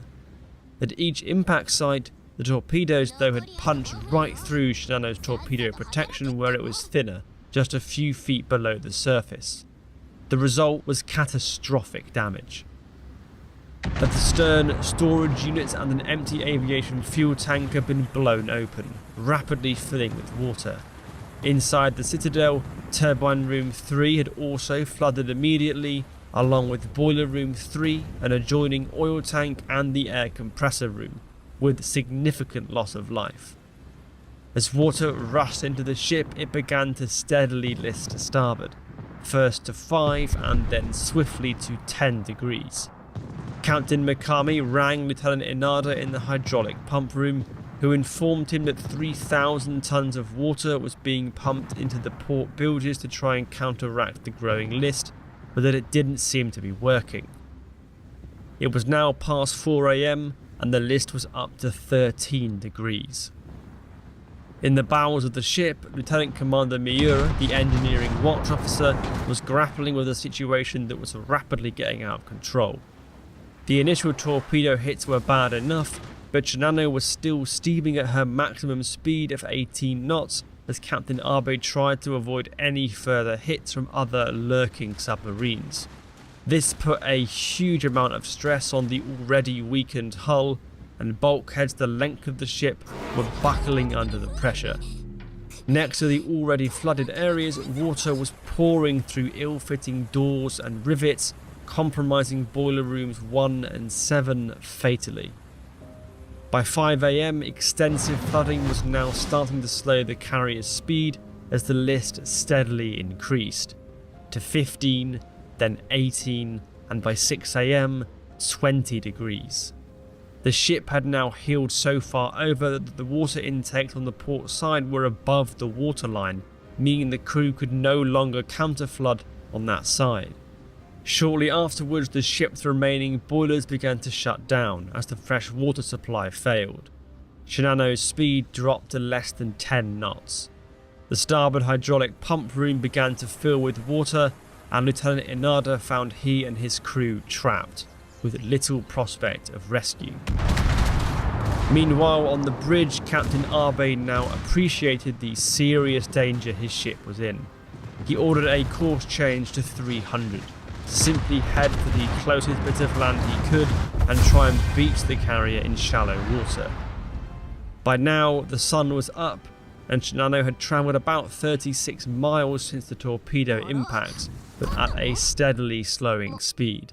At each impact site, the torpedoes though had punched right through Shinano's torpedo protection where it was thinner, just a few feet below the surface. The result was catastrophic damage. At the stern, storage units and an empty aviation fuel tank had been blown open, rapidly filling with water. Inside the citadel, turbine room 3 had also flooded immediately, along with boiler room 3, an adjoining oil tank and the air compressor room, with significant loss of life. As water rushed into the ship, it began to steadily list to starboard, first to 5 and then swiftly to 10 degrees. Captain Mikami rang Lieutenant Inada in the hydraulic pump room, who informed him that 3,000 tons of water was being pumped into the port bilges to try and counteract the growing list, but that it didn't seem to be working. It was now past 4 AM and the list was up to 13 degrees. In the bowels of the ship, Lieutenant Commander Miura, the engineering watch officer, was grappling with a situation that was rapidly getting out of control. The initial torpedo hits were bad enough, but Shinano was still steaming at her maximum speed of 18 knots as Captain Abe tried to avoid any further hits from other lurking submarines. This put a huge amount of stress on the already weakened hull, and bulkheads the length of the ship were buckling under the pressure. Next to the already flooded areas, water was pouring through ill-fitting doors and rivets, compromising boiler rooms 1 and 7 fatally. By 5 AM, extensive flooding was now starting to slow the carrier's speed as the list steadily increased, to 15, then 18, and by 6 AM, 20 degrees. The ship had now heeled so far over that the water intakes on the port side were above the waterline, meaning the crew could no longer counterflood on that side. Shortly afterwards, the ship's remaining boilers began to shut down as the fresh water supply failed. Shinano's speed dropped to less than 10 knots. The starboard hydraulic pump room began to fill with water, and Lieutenant Inada found he and his crew trapped, with little prospect of rescue. Meanwhile, on the bridge, Captain Abe now appreciated the serious danger his ship was in. He ordered a course change to 300. Simply head for the closest bit of land he could and try and beach the carrier in shallow water. By now, the sun was up, and Shinano had travelled about 36 miles since the torpedo impact, but at a steadily slowing speed.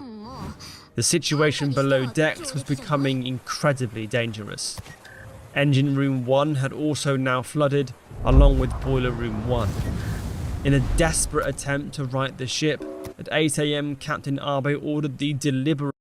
The situation below decks was becoming incredibly dangerous. Engine room 1 had also now flooded, along with boiler room 1. In a desperate attempt to right the ship, at 8 AM Captain Abe ordered the deliberate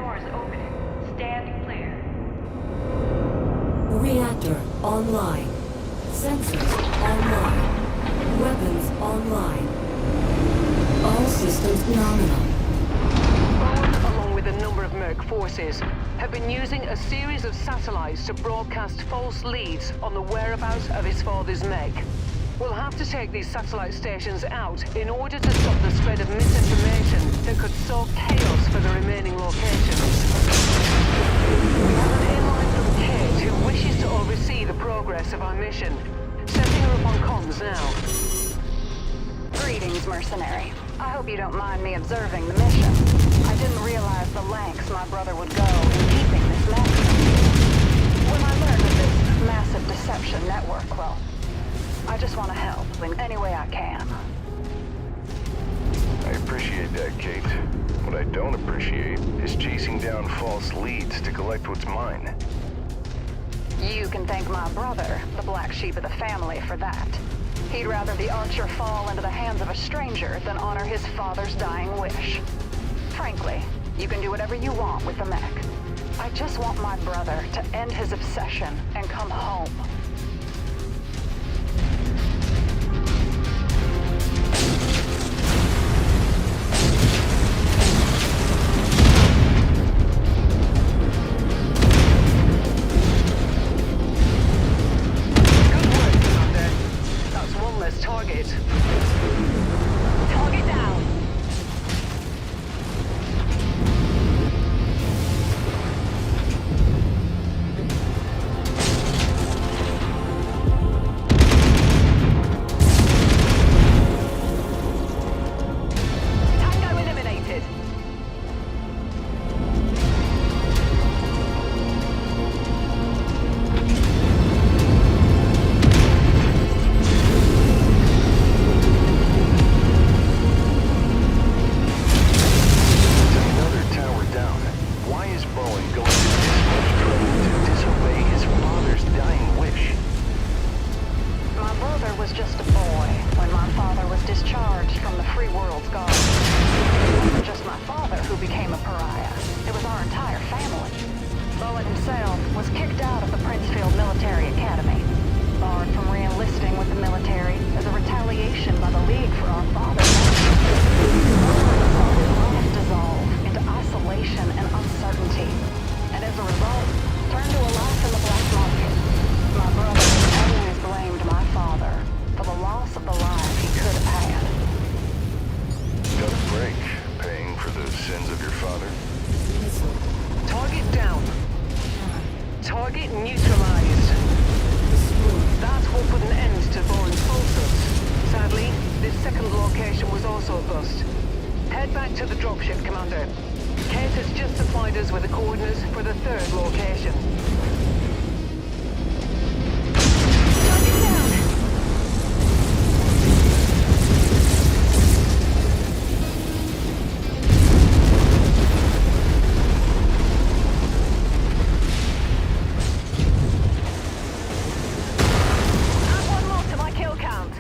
Doors opening. Stand clear.
Reactor online. Sensors online. Weapons online. All systems nominal.
Bowen, along with a number of Merc forces, have been using a series of satellites to broadcast false leads on the whereabouts of his father's Meg. We'll have to take these satellite stations out in order to stop the spread of misinformation that could sow chaos for the remaining locations. We have an inline from Kate who wishes to oversee the progress of our mission. Setting her up on comms now.
Greetings, mercenary. I hope you don't mind me observing the mission. I didn't realize the lengths my brother would go in keeping this message. When I learned of this massive deception network, well, I just want to help in any way I can.
I appreciate that, Kate. What I don't appreciate is chasing down false leads to collect what's mine.
You can thank my brother, the black sheep of the family, for that. He'd rather the Archer fall into the hands of a stranger than honor his father's dying wish. Frankly, you can do whatever you want with the mech. I just want my brother to end his obsession and come home.
Good work, Commander. That's one less target. Target down. Tango eliminated.
Another tower down. Why is Bowen going to this much trouble to disobey his father's dying wish?
My brother was just a boy when my father was discharged from the free world's guard. It wasn't just my father who became a pariah. It was our entire family. Bowen himself was kicked out of the Princefield Military Academy, barred from re-enlisting with the military as a retaliation by the League for our father's life dissolve into isolation and uncertainty, and as a result, turned to a life in the black market. My brother always blamed my father for the loss of the life he could have had.
Tough break, paying for the sins of your father.
Target down. Target neutralized. That will put an end to Bowen's falsehoods. Sadly, this second location was also a bust. Head back to the dropship, Commander. Kate has just supplied us with the coordinates for the third location. Target down! Add one more to my kill count.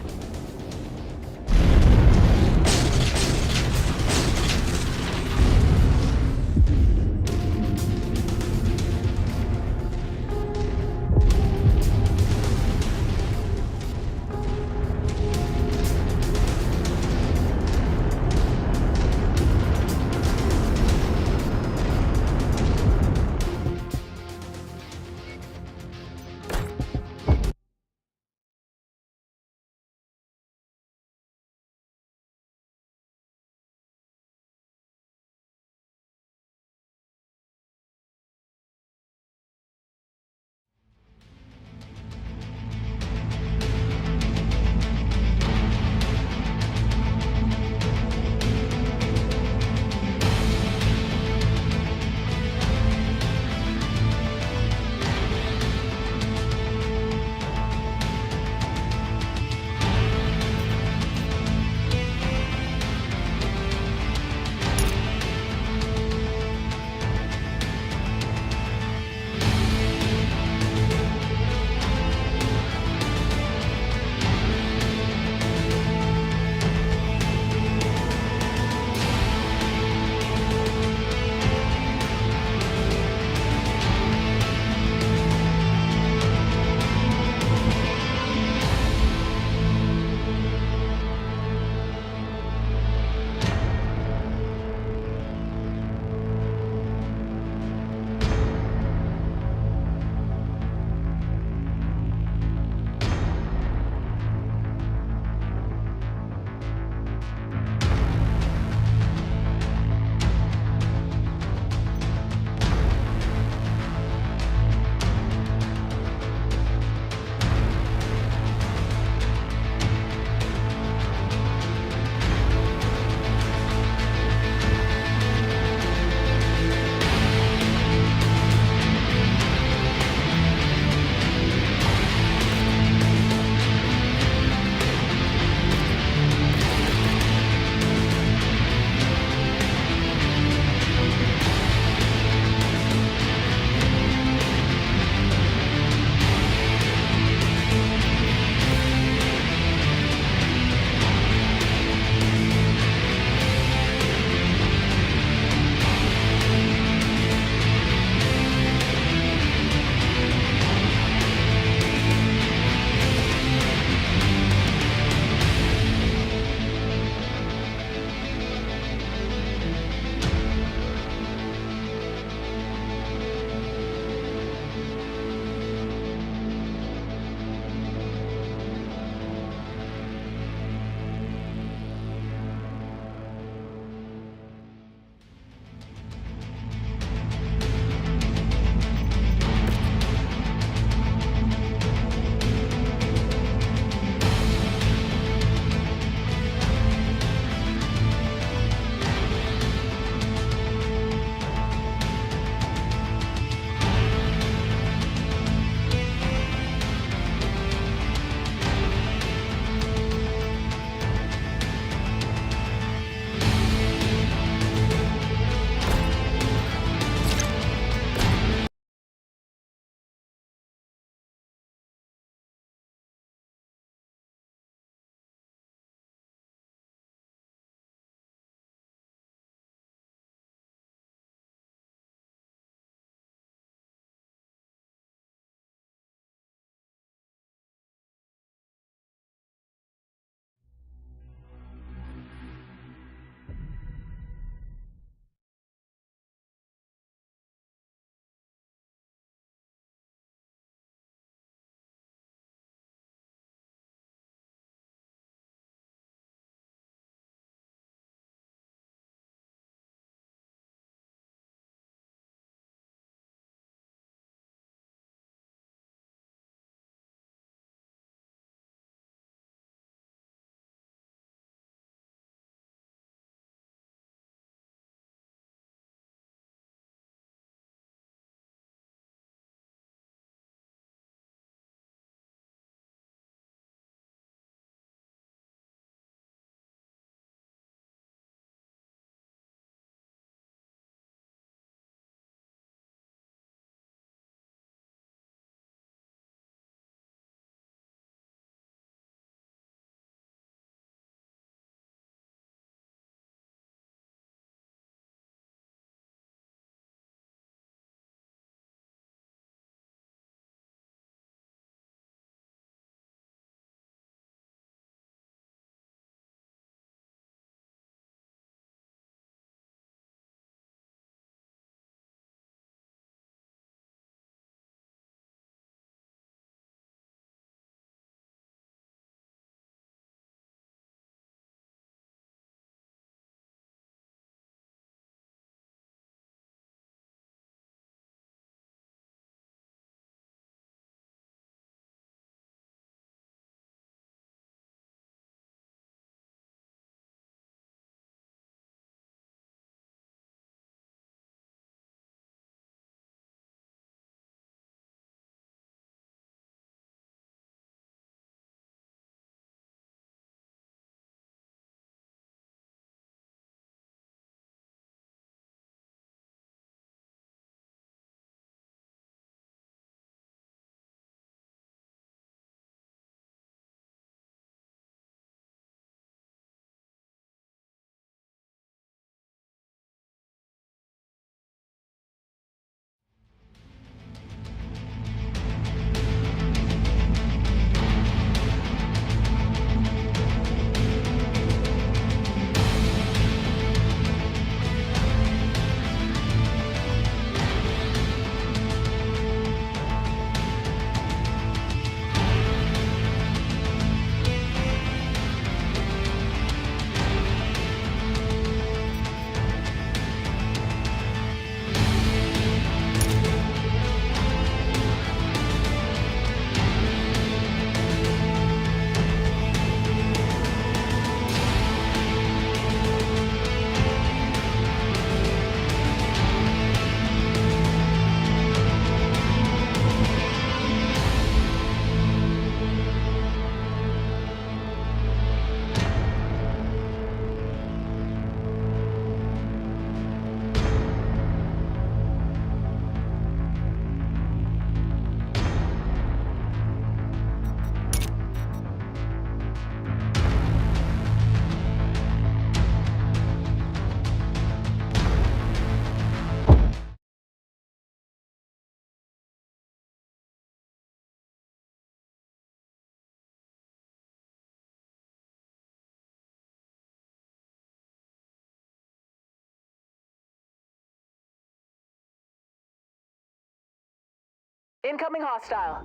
Incoming hostile.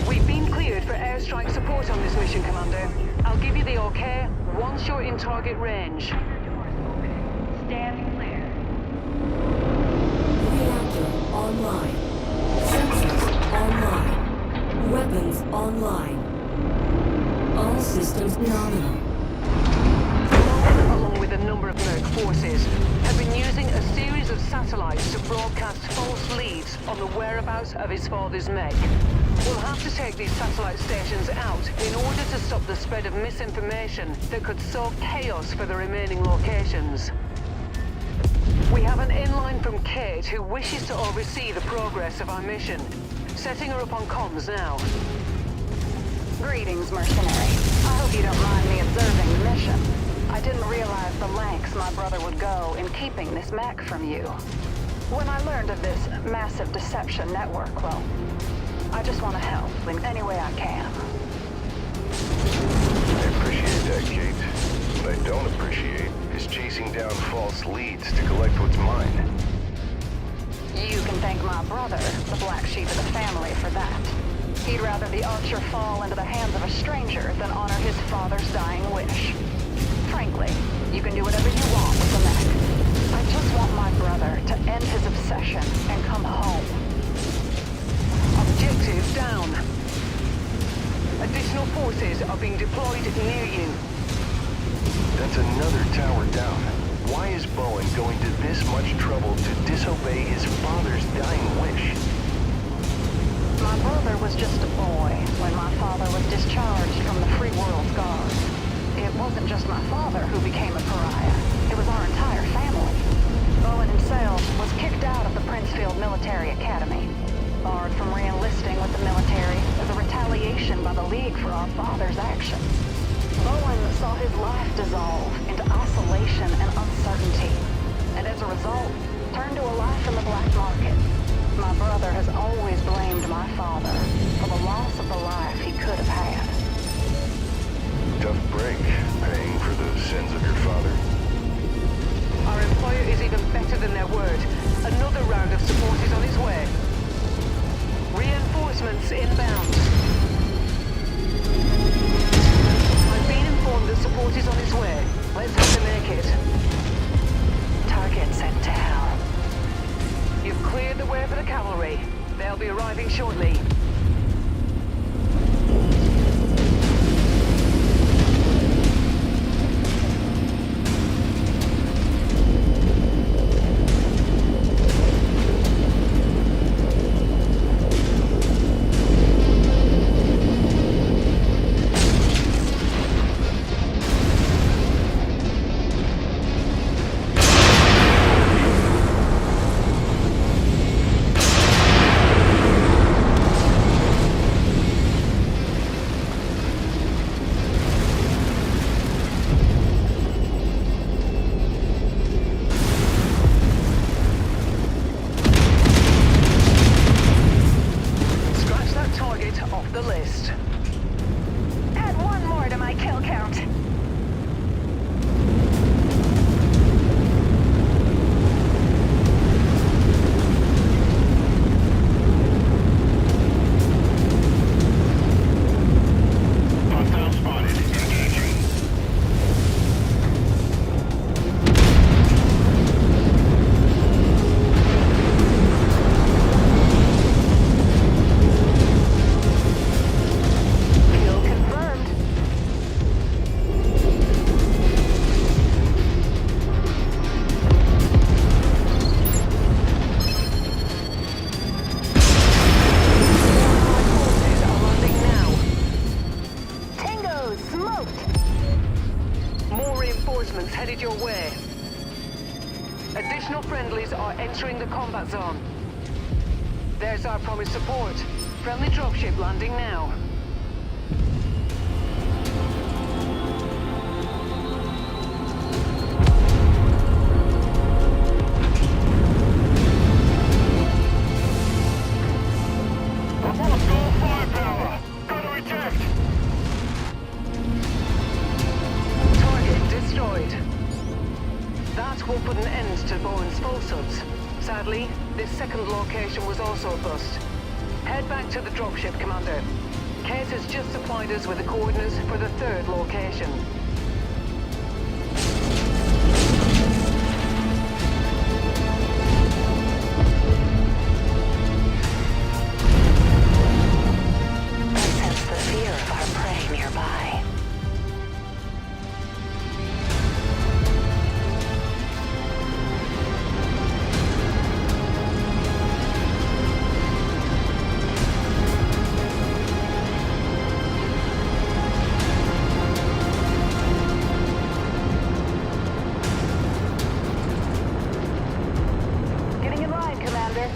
We've been cleared for airstrike support on this mission, Commander. I'll give you the okay once you're in target range.
Stand clear.
Reactor online. Sensors online. Weapons online. All systems nominal.
Bowen, along with a number of Merc forces, have been using a series of satellites to broadcast false leads on the whereabouts of his father's mech. We'll have to take these satellite stations out in order to stop the spread of misinformation that could sow chaos for the remaining locations. We have an inline from Kate who wishes to oversee the progress of our mission. Setting her up on comms now.
Greetings, mercenary. I hope you don't mind me observing the mission. I didn't realize the lengths my brother would go in keeping this mech from you. When I learned of this massive deception network, well, I just want to help in any way I can.
I appreciate that, Kate. What I don't appreciate is chasing down false leads to collect what's mine.
You can thank my brother, the black sheep of the family, for that. He'd rather the Archer fall into the hands of a stranger than honor his father's dying wish. Frankly, you can do whatever you want with the mech. I just want my brother to end his obsession and come home.
Objective down. Additional forces are being deployed near you.
That's another tower down. Why is Bowen going to this much trouble to disobey his father's dying wish?
My brother was just a boy when my father was discharged from the Free World's Guard. It wasn't just my father who became a pariah. It was our entire family. Bowen himself was kicked out of the Princefield Military Academy, barred from re-enlisting with the military as a retaliation by the League for our father's actions. Bowen saw his life dissolve into isolation and uncertainty, and as a result, turned to a life in the black market. My brother has always blamed my father for the loss of the life he could have had.
Tough break, paying for the sins of your father.
Our employer is even better than their word. Another round of support is on its way. Reinforcements inbound. I've been informed that support is on its way. Let's hope to make it.
Target set down.
You've cleared the way for the cavalry. They'll be arriving shortly. headed your way. Additional friendlies are entering the combat zone. There's our promised support. Friendly dropship landing now. Target destroyed. That will put an end to Bowen's falsehoods. Sadly, this second location was also a bust. Head back to the dropship, Commander. Kate has just supplied us with the coordinates for the third location.
I sense the fear of our prey nearby. Getting in line, Commander.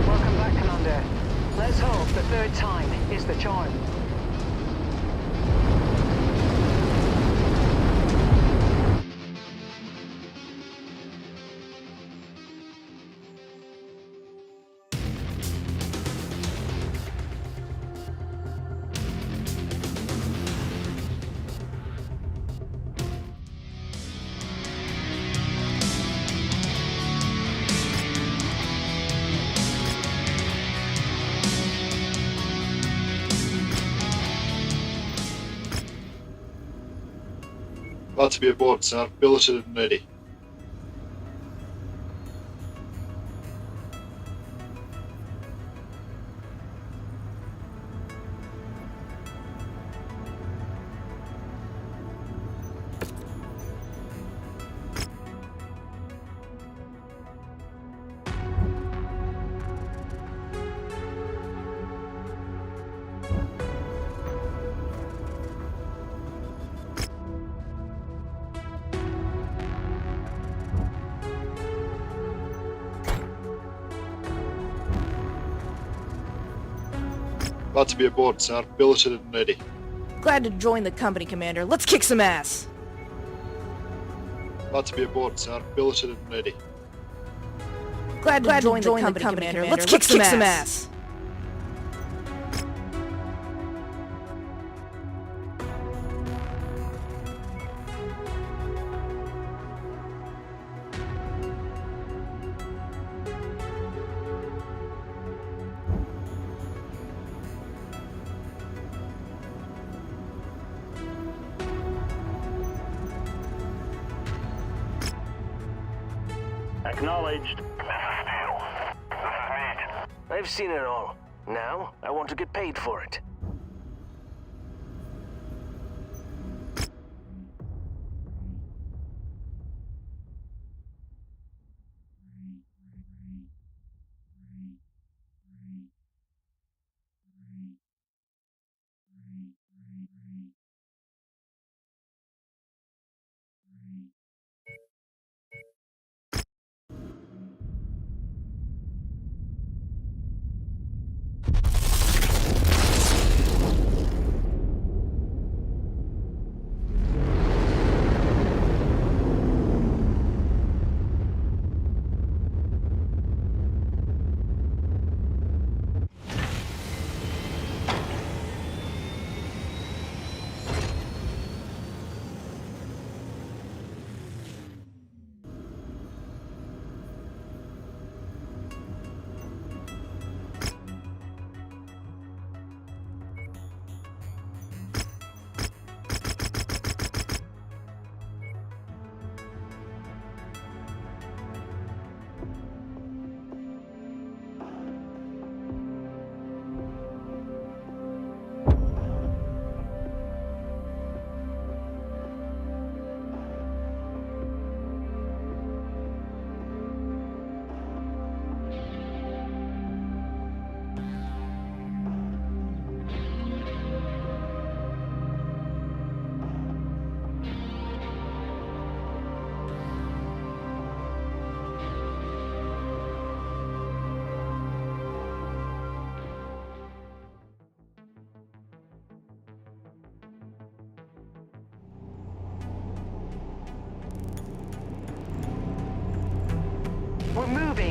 Welcome back, Commander. Let's hope the third time is the charm.
Glad to be aboard, sir. Billeted and ready. Glad to be aboard, sir. Billeted and ready.
Glad to join the company, Commander. Let's kick some ass!
Glad to be aboard, sir. Billeted and ready.
Glad to join the company, Commander. Let's kick some ass!
Acknowledged. I've seen it all. Now, I want to get paid for it.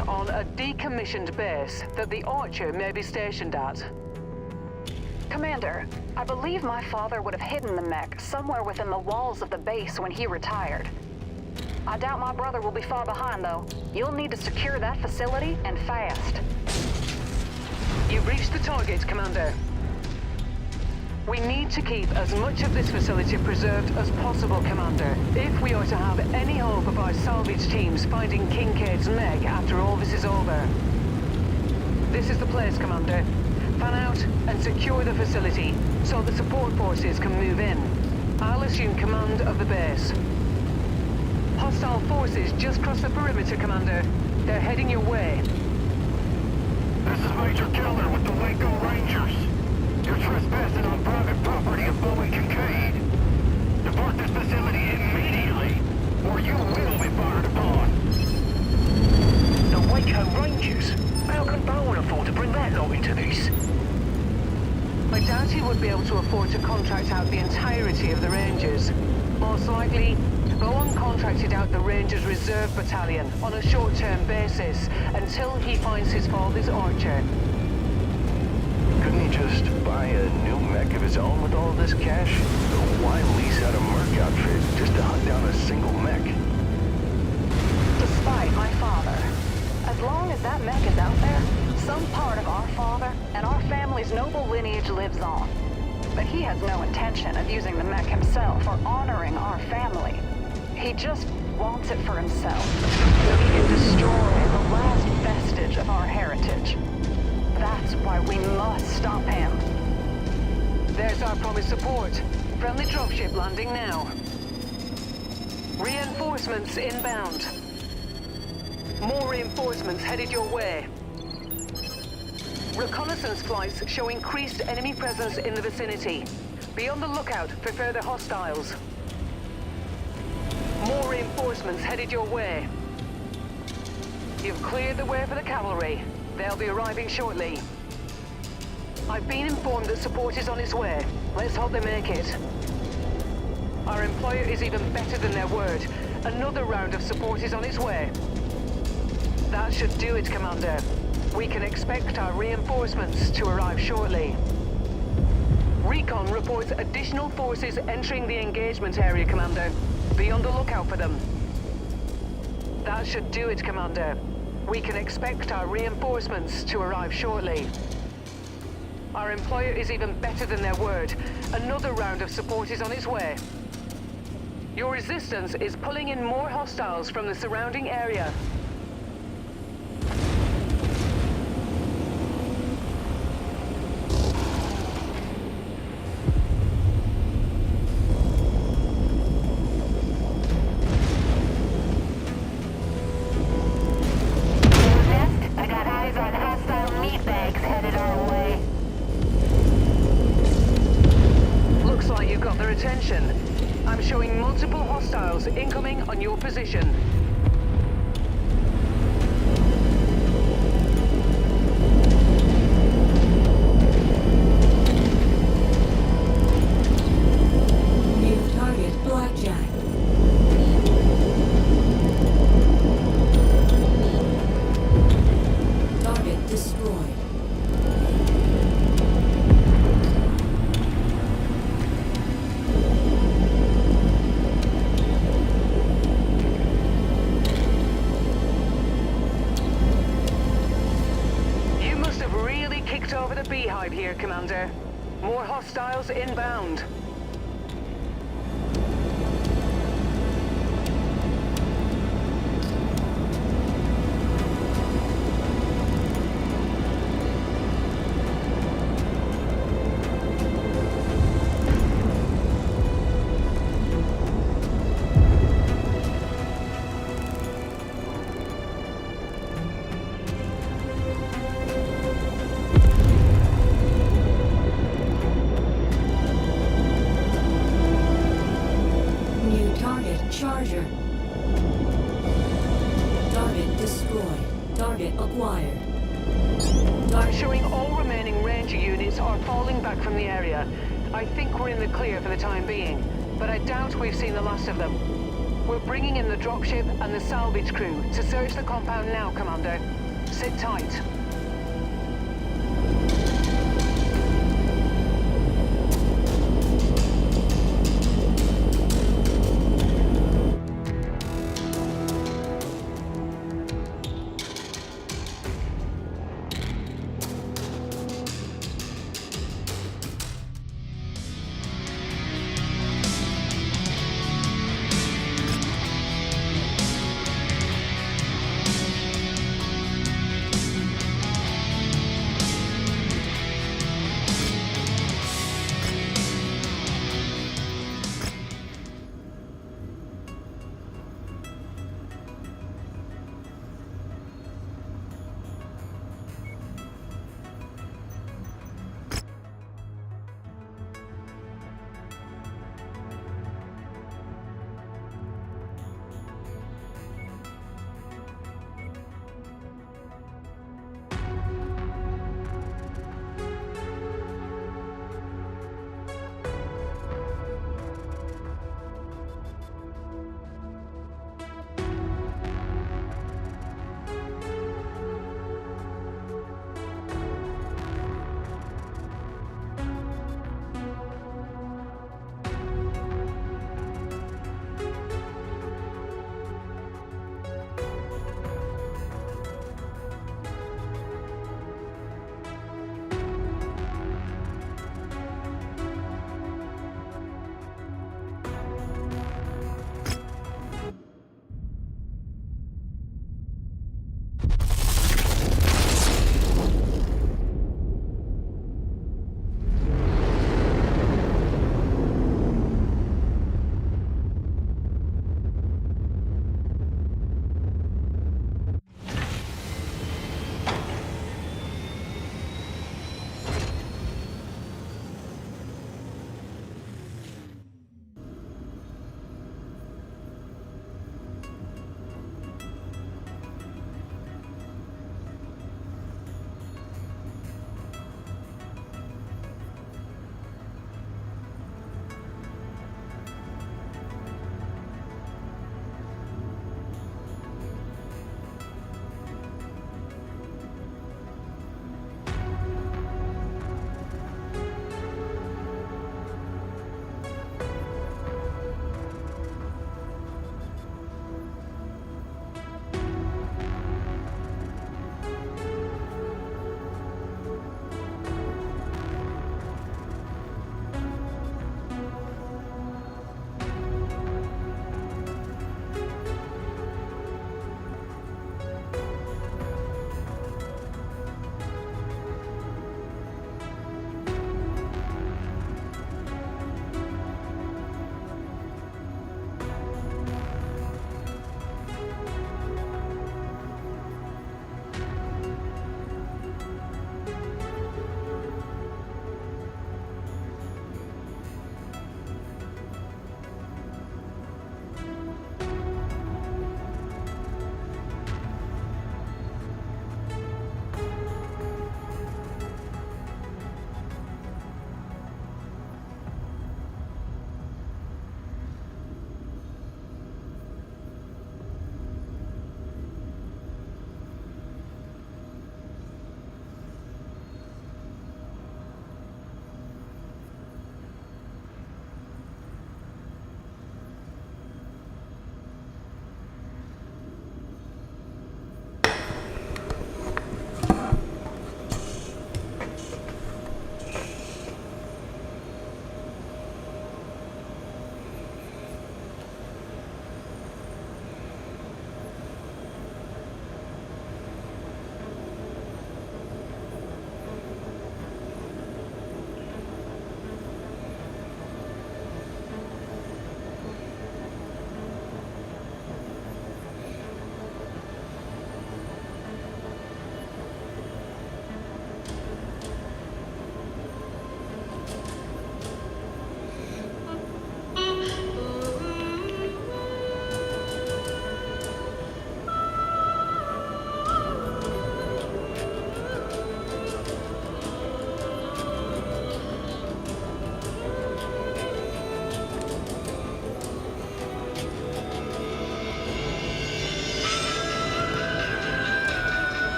working on a decommissioned base that the Archer may be stationed at.
Commander, I believe my father would have hidden the mech somewhere within the walls of the base when he retired. I doubt my brother will be far behind, though. You'll need to secure that facility, and fast.
You've reached the target, Commander. We need to keep as much of this facility preserved as possible, Commander, if we are to have any hope of our salvage teams finding Kincaid's mech after all this is over. This is the place, Commander. Fan out and secure the facility so the support forces can move in. I'll assume command of the base. Hostile forces just crossed the perimeter, Commander. They're heading your way.
This is Major Keller with the Waco Rangers. You're trespassing on private property of Bowie Kincaid. Depart this facility immediately, or you will be fired upon. The Waco Rangers? How can Bowen afford to bring that lot into this?
I doubt he would be able to afford to contract out the entirety of the Rangers. Most likely, Bowen contracted out the Rangers Reserve Battalion on a short-term basis until he finds his father's Archer.
Couldn't he just buy a new mech of his own with all this cash? Or why lease out a merc outfit just to hunt down a single mech?
Despite my father, as long as that mech is out there, some part of our father and our family's noble lineage lives on. But he has no intention of using the mech himself or honoring our family. He just wants it for himself, so he can destroy the last vestige of our heritage. That's why we must stop him.
There's our promised support. Friendly dropship landing now. Reinforcements inbound. More reinforcements headed your way. Reconnaissance flights show increased enemy presence in the vicinity. Be on the lookout for further hostiles. More reinforcements headed your way. You've cleared the way for the cavalry. They'll be arriving shortly. I've been informed that support is on its way. Let's hope they make it. Our employer is even better than their word. Another round of support is on its way. That should do it, Commander. We can expect our reinforcements to arrive shortly. Recon reports additional forces entering the engagement area, Commander. Be on the lookout for them. That should do it, Commander. We can expect our reinforcements to arrive shortly. Our employer is even better than their word. Another round of support is on its way. Your resistance is pulling in more hostiles from the surrounding area. I'm showing multiple hostiles incoming on your position.
New target, Blackjack. Target destroyed.
Over the beehive here, Commander. More hostiles inbound.
Charger. Target destroyed. Target acquired.
I'm showing all remaining Ranger units are falling back from the area. I think we're in the clear for the time being, but I doubt we've seen the last of them. We're bringing in the dropship and the salvage crew to search the compound now, Commander. Sit tight.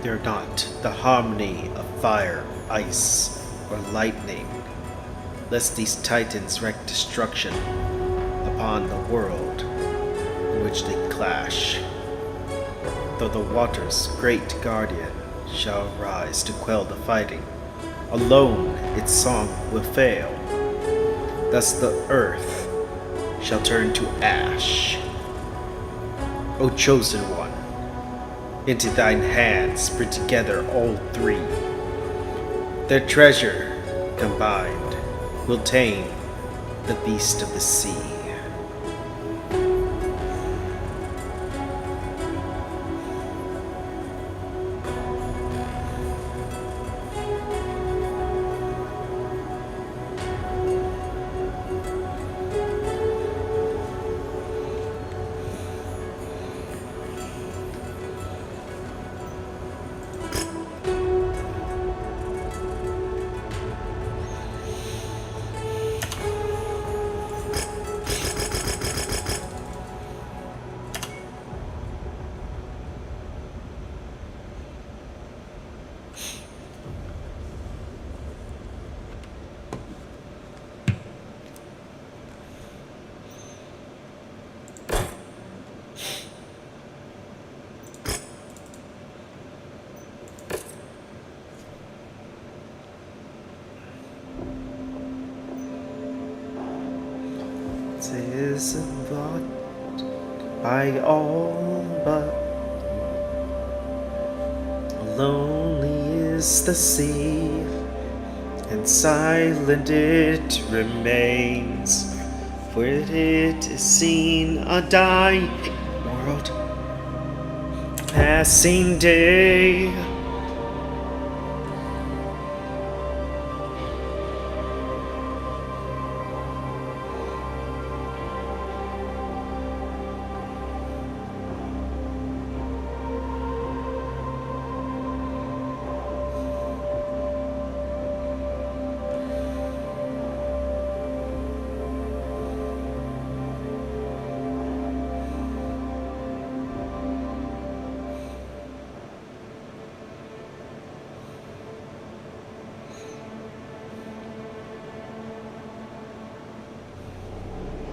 They're not the harmony of fire, ice, or lightning, lest these titans wreak destruction upon the world in which they clash. Though the water's great guardian shall rise to quell the fighting, alone its song will fail. Thus the earth shall turn to ash. O chosen one, into thine hands bring together all three. Their treasure combined will tame the beast of the sea. Is blocked by all but lonely is the sea, and silent it remains, for it is seen a dying world, passing day.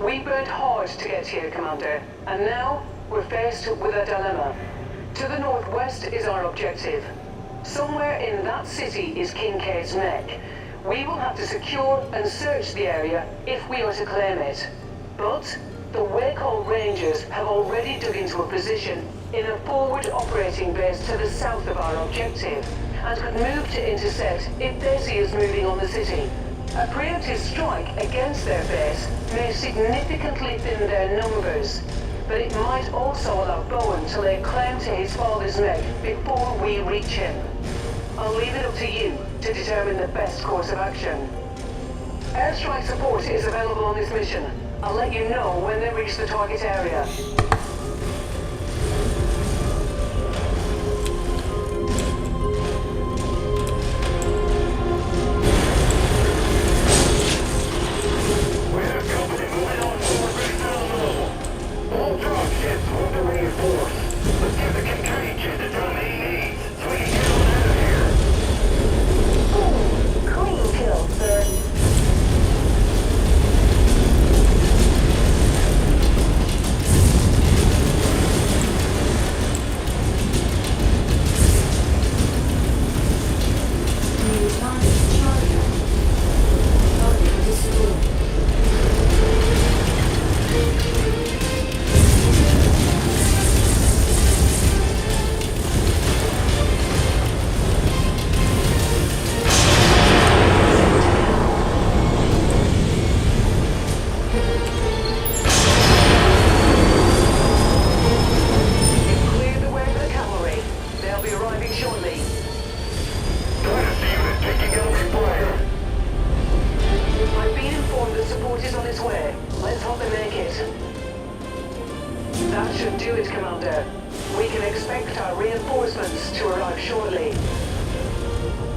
We burnt hard to get here, Commander, and now we're faced with a dilemma. To the northwest is our objective. Somewhere in that city is Kincaid's mech. We will have to secure and search the area if we are to claim it. But the Wakehall Rangers have already dug into a position in a forward operating base to the south of our objective, and could move to intercept if they see us moving on the city. A preemptive strike against their base may significantly thin their numbers, but it might also allow Bowen to lay claim to his father's mech before we reach him. I'll leave it up to you to determine the best course of action. Airstrike support is available on this mission. I'll let you know when they reach the target area. arriving shortly.
Dynasty unit taking enemy fire.
I've been informed the support is on its way. Let's hope they make it. That should do it, Commander. We can expect our reinforcements to arrive shortly.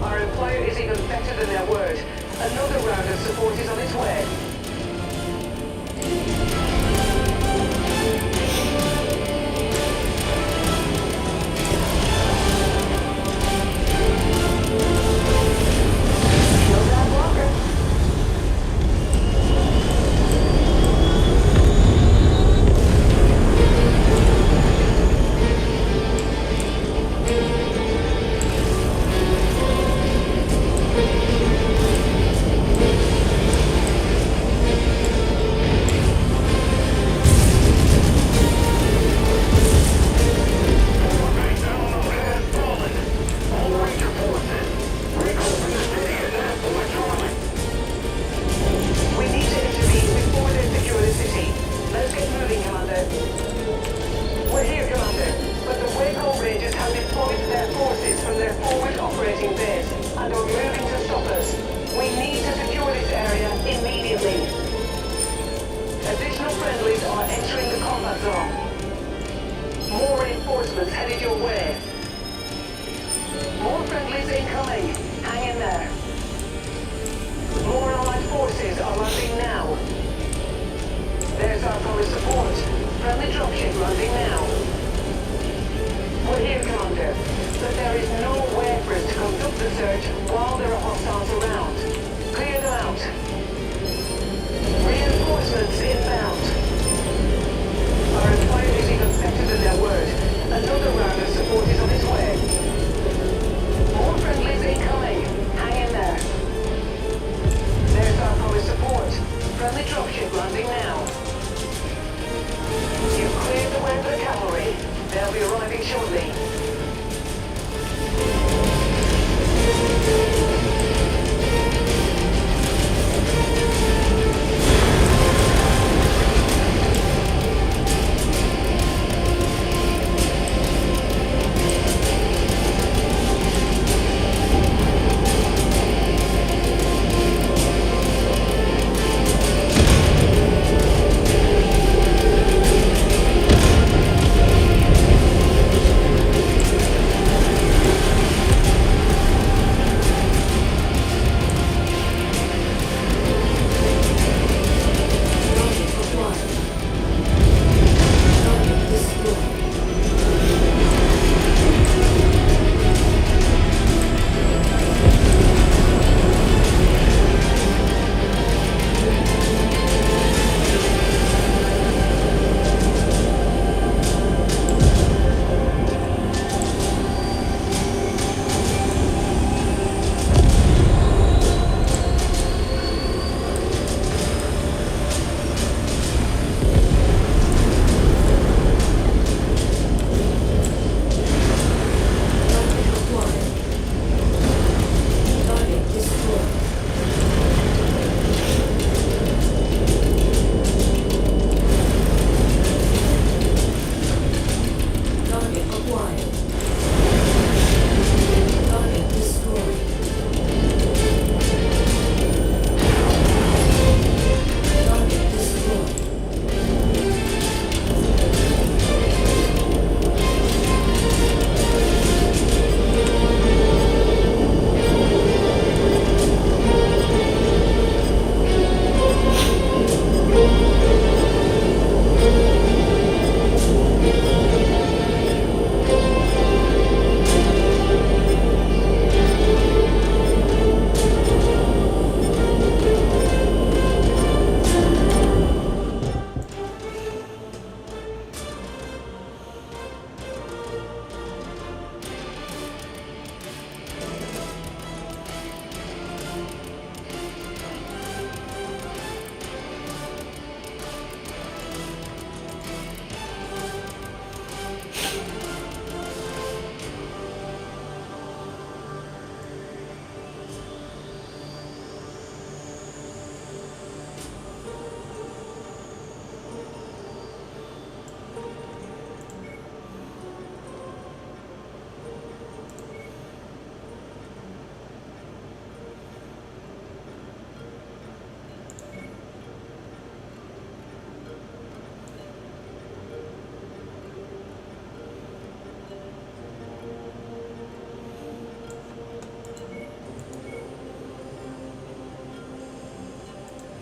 Our employer is even better than their word. Another round of support is on its way. No time longer.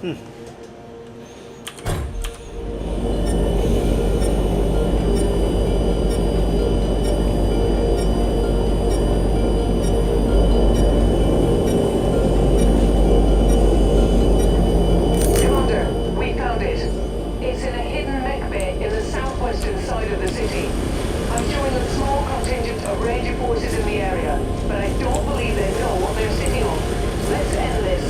Commander, we found it. It's in a hidden mech bay in the southwestern side of the city. I'm showing a small contingent of Ranger forces in the area, but I don't believe they know what they're sitting on. Let's end this.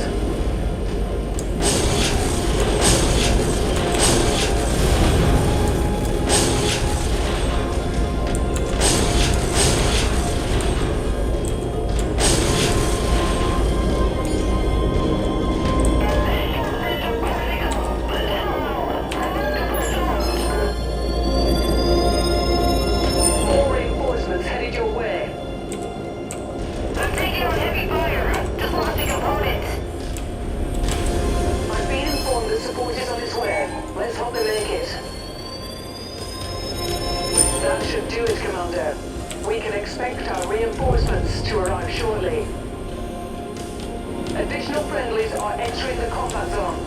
More reinforcements headed your way.
I'm taking on heavy fire. Just lost a component.
I've been informed that support is on its way. Let's hope they make it. That should do it, Commander. We can expect our reinforcements to arrive shortly. Additional friendlies are entering the combat zone.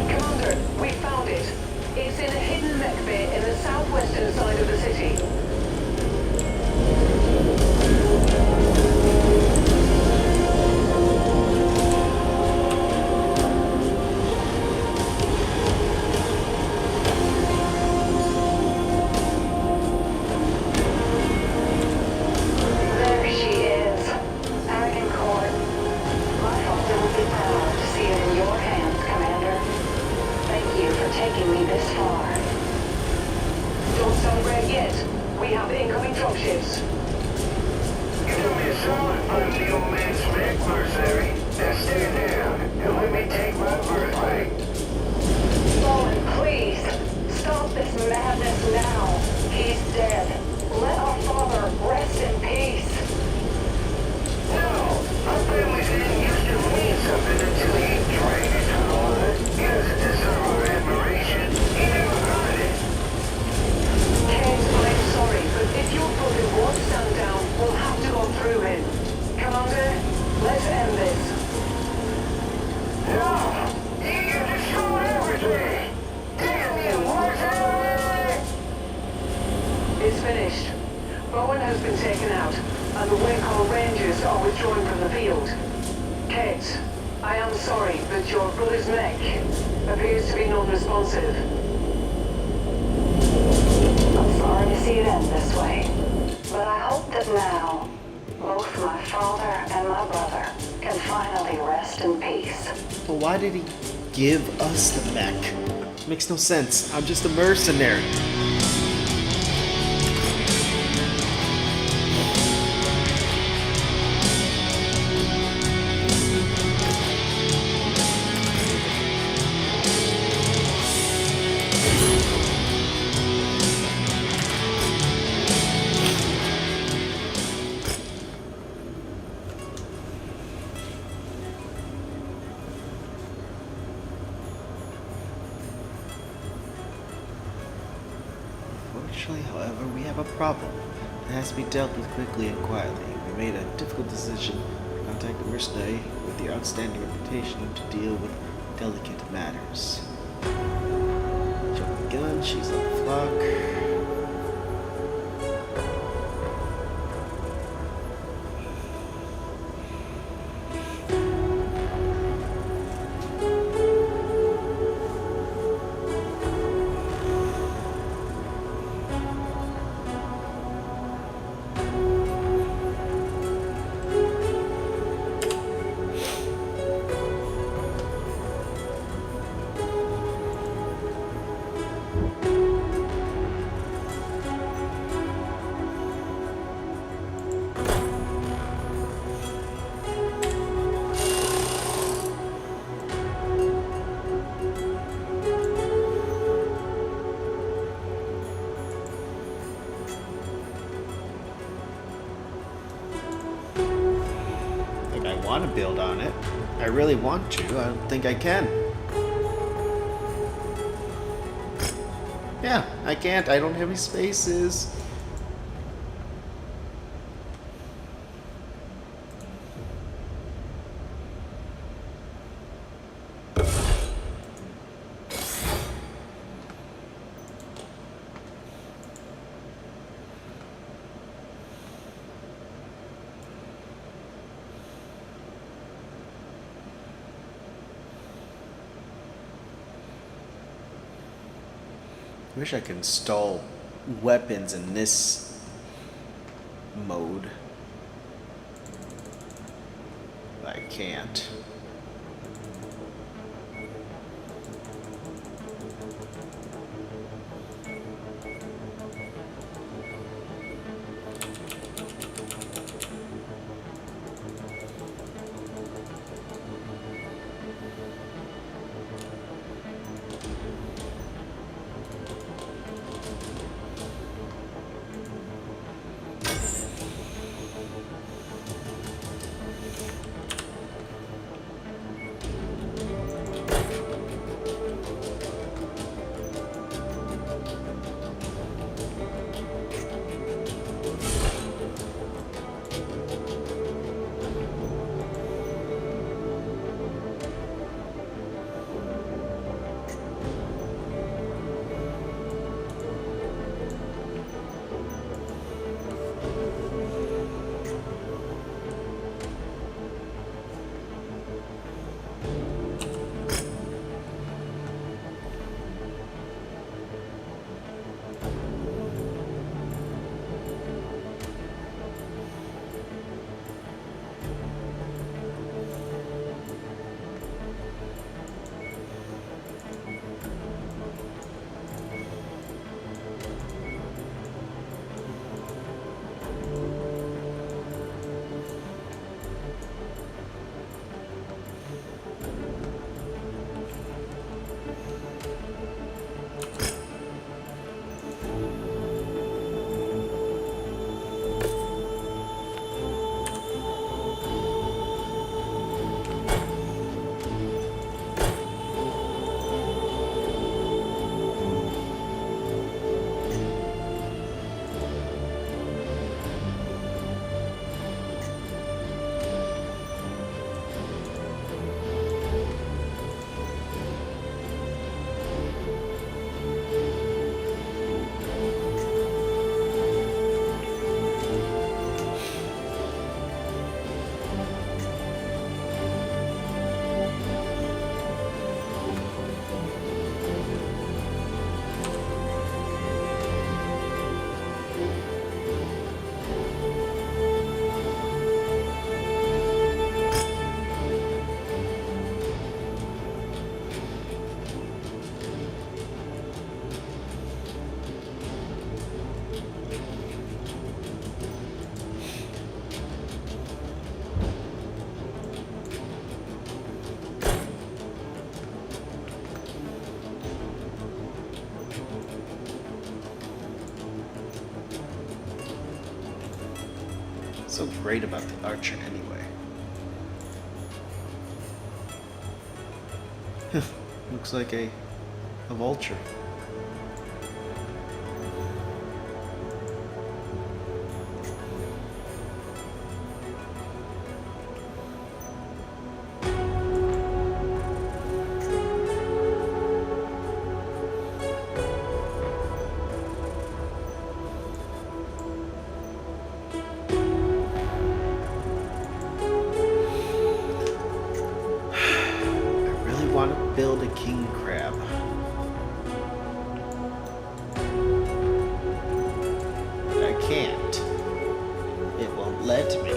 Commander, we found it. It's in a hidden mech bay in the southwestern side of the city. There she is. Arrogant Court. My father will be proud to see it in your hands, Commander. Thank you for taking me this far. Don't celebrate yet. We have incoming dropships.
You do me a solid, find the old man's mech, mercenary. Now stay down and let me take my birthright.
Bowen, please. Stop this madness now. He's dead. Let our father rest in peace.
No, our families didn't used to mean something until he drank his blood. He doesn't deserve our admiration. He never earned it.
Kate, I'm sorry, but if your brother won't stand down, we'll have to go through him. Commander, let's end this.
No, you destroyed everything. Damn you, Martin!
It's finished. Bowen has been taken out, and the Waycall Rangers are withdrawing from the field. Kate, I am sorry, but your brother's mech appears to be non-responsive.
I'm sorry to see it end this way. But I hope that now, both my father and my brother can finally rest in peace.
But why did he give us the mech? Makes no sense. I'm just a mercenary. Unfortunately, however, we have a problem. It has to be dealt with quickly and quietly. We made a difficult decision to contact the mercenary with the outstanding reputation to deal with delicate matters. Jumping gun, she's on the flock. I want to build on it. I really want to. I don't think I can. Yeah, I can't. I don't have any spaces. I wish I could install weapons in this mode. I can't. So great about the archer anyway. Looks like a vulture. Build a king crab. I can't. It won't let me.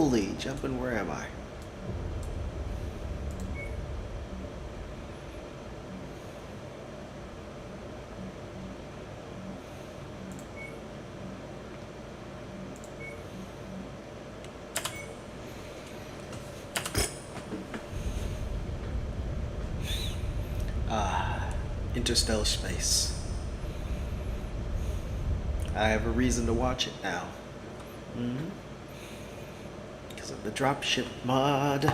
Holy, jumping, where am I? Interstellar space. I have a reason to watch it now. Because of the dropship mod.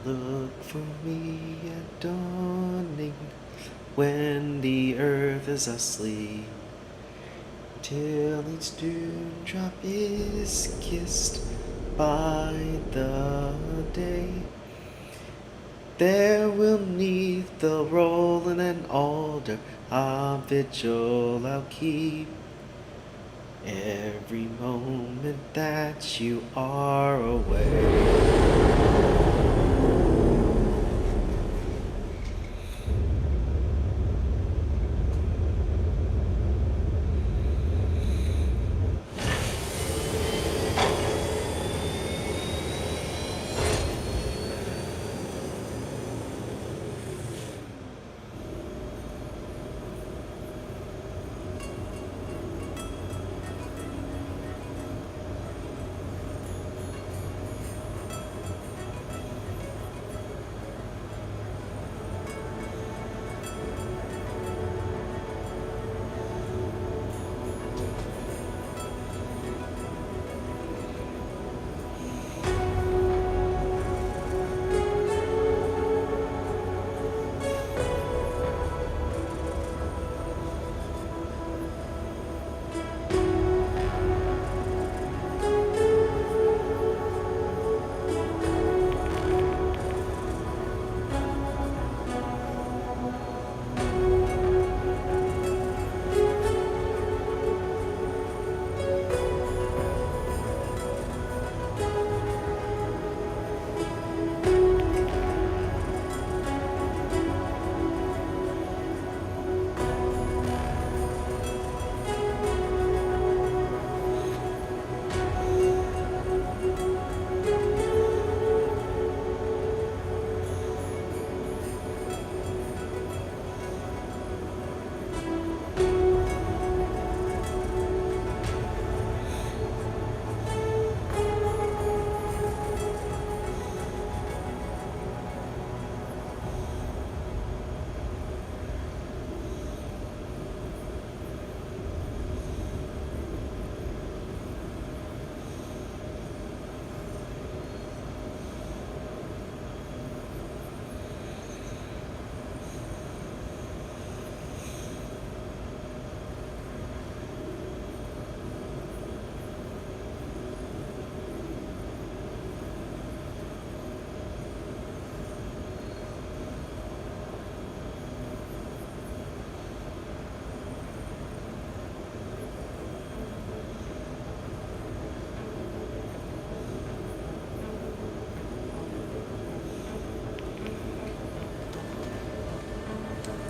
Look for me at dawning when the earth is asleep, till each dewdrop is kissed by the day. There will neath the rolling and alder a vigil I'll keep, every moment that you are away.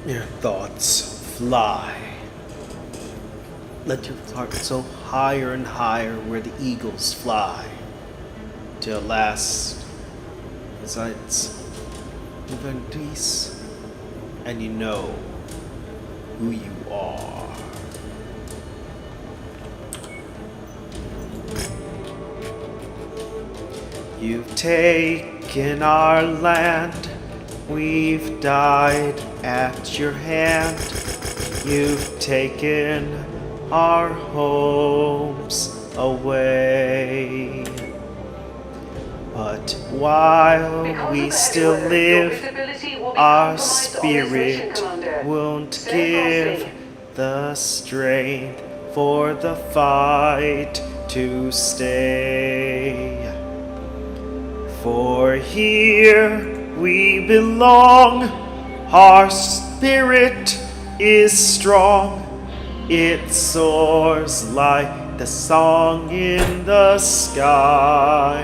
Your thoughts fly. Let your heart soar higher and higher where the eagles fly, till at last resides in peace, and you know who you are. You've taken our land, we've died at your hand. You've taken our homes away. But while we still live, our spirit won't give the strength for the fight to stay. For here we belong, our spirit is strong, it soars like the song in the sky.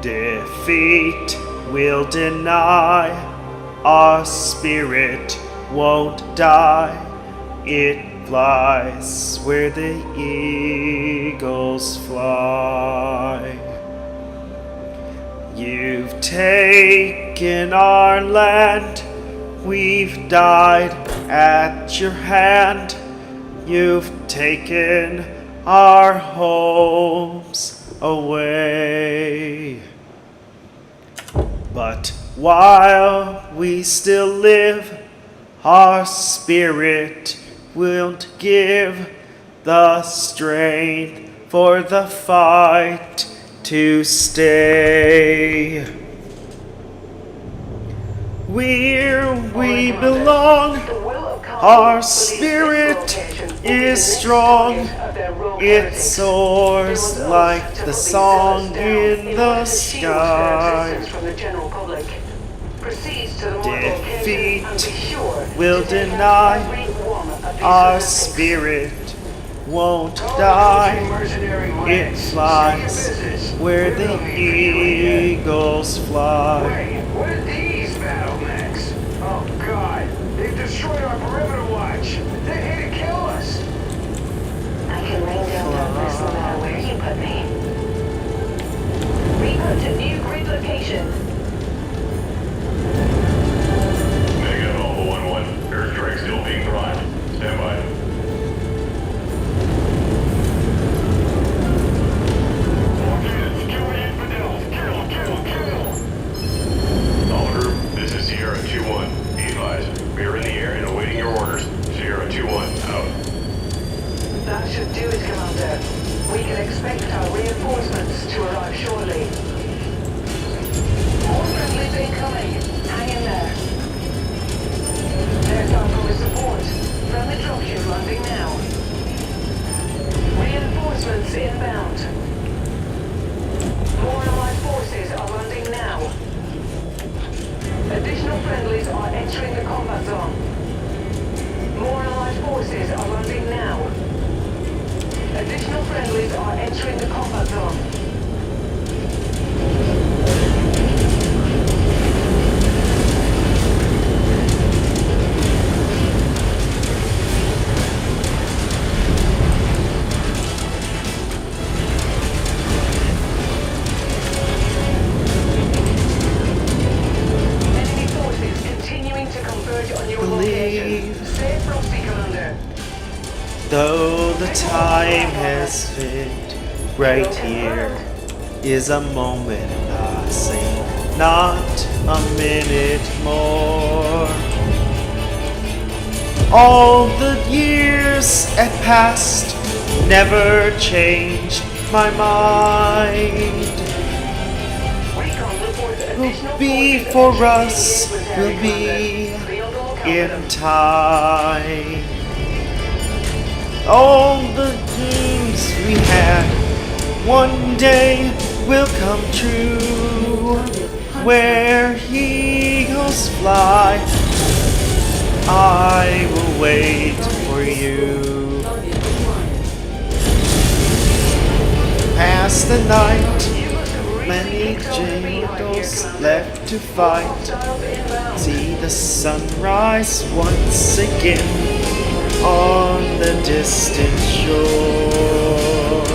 Defeat will deny. Our spirit won't die. It flies where the eagles fly. You've taken our land. We've died at your hand. You've taken our homes away. But while we still live, our spirit won't give the strength for the fight to stay. Where we belong, our spirit is strong. It soars like the song in the sky. Defeat will deny. Our spirit won't die. It flies where the eagles fly.
What are these battle mechs? Oh god, they've destroyed our perimeter watch. They're here to kill us.
I can rain down darkness no matter where you put me. Repo to new grid location.
Mega Alpha 1-1. Airstrike still being primed. Stand by. This is Sierra 2-1. Be advised, we are in the air and awaiting your orders. Sierra 2-1, out.
That should do it, Commander. We can expect our reinforcements to arrive shortly. More friendlies incoming. Hang in there. There's our full support. Friendly dropship landing now. Reinforcements inbound. More allied forces are landing now. Additional friendlies are entering the combat zone. More allied forces are landing now. Additional friendlies are entering the combat zone. Enemy forces continuing to converge on your location. Stay frosty, Commander.
Though the time has fit, right here is a moment passing, not a minute more. All the years have passed, never changed my mind. Will be for us, will be in time. All the dreams we had one day will come true. Where eagles fly, I will wait for you. Past the night, many jingles left to fight. See the sunrise once again on the distant shore.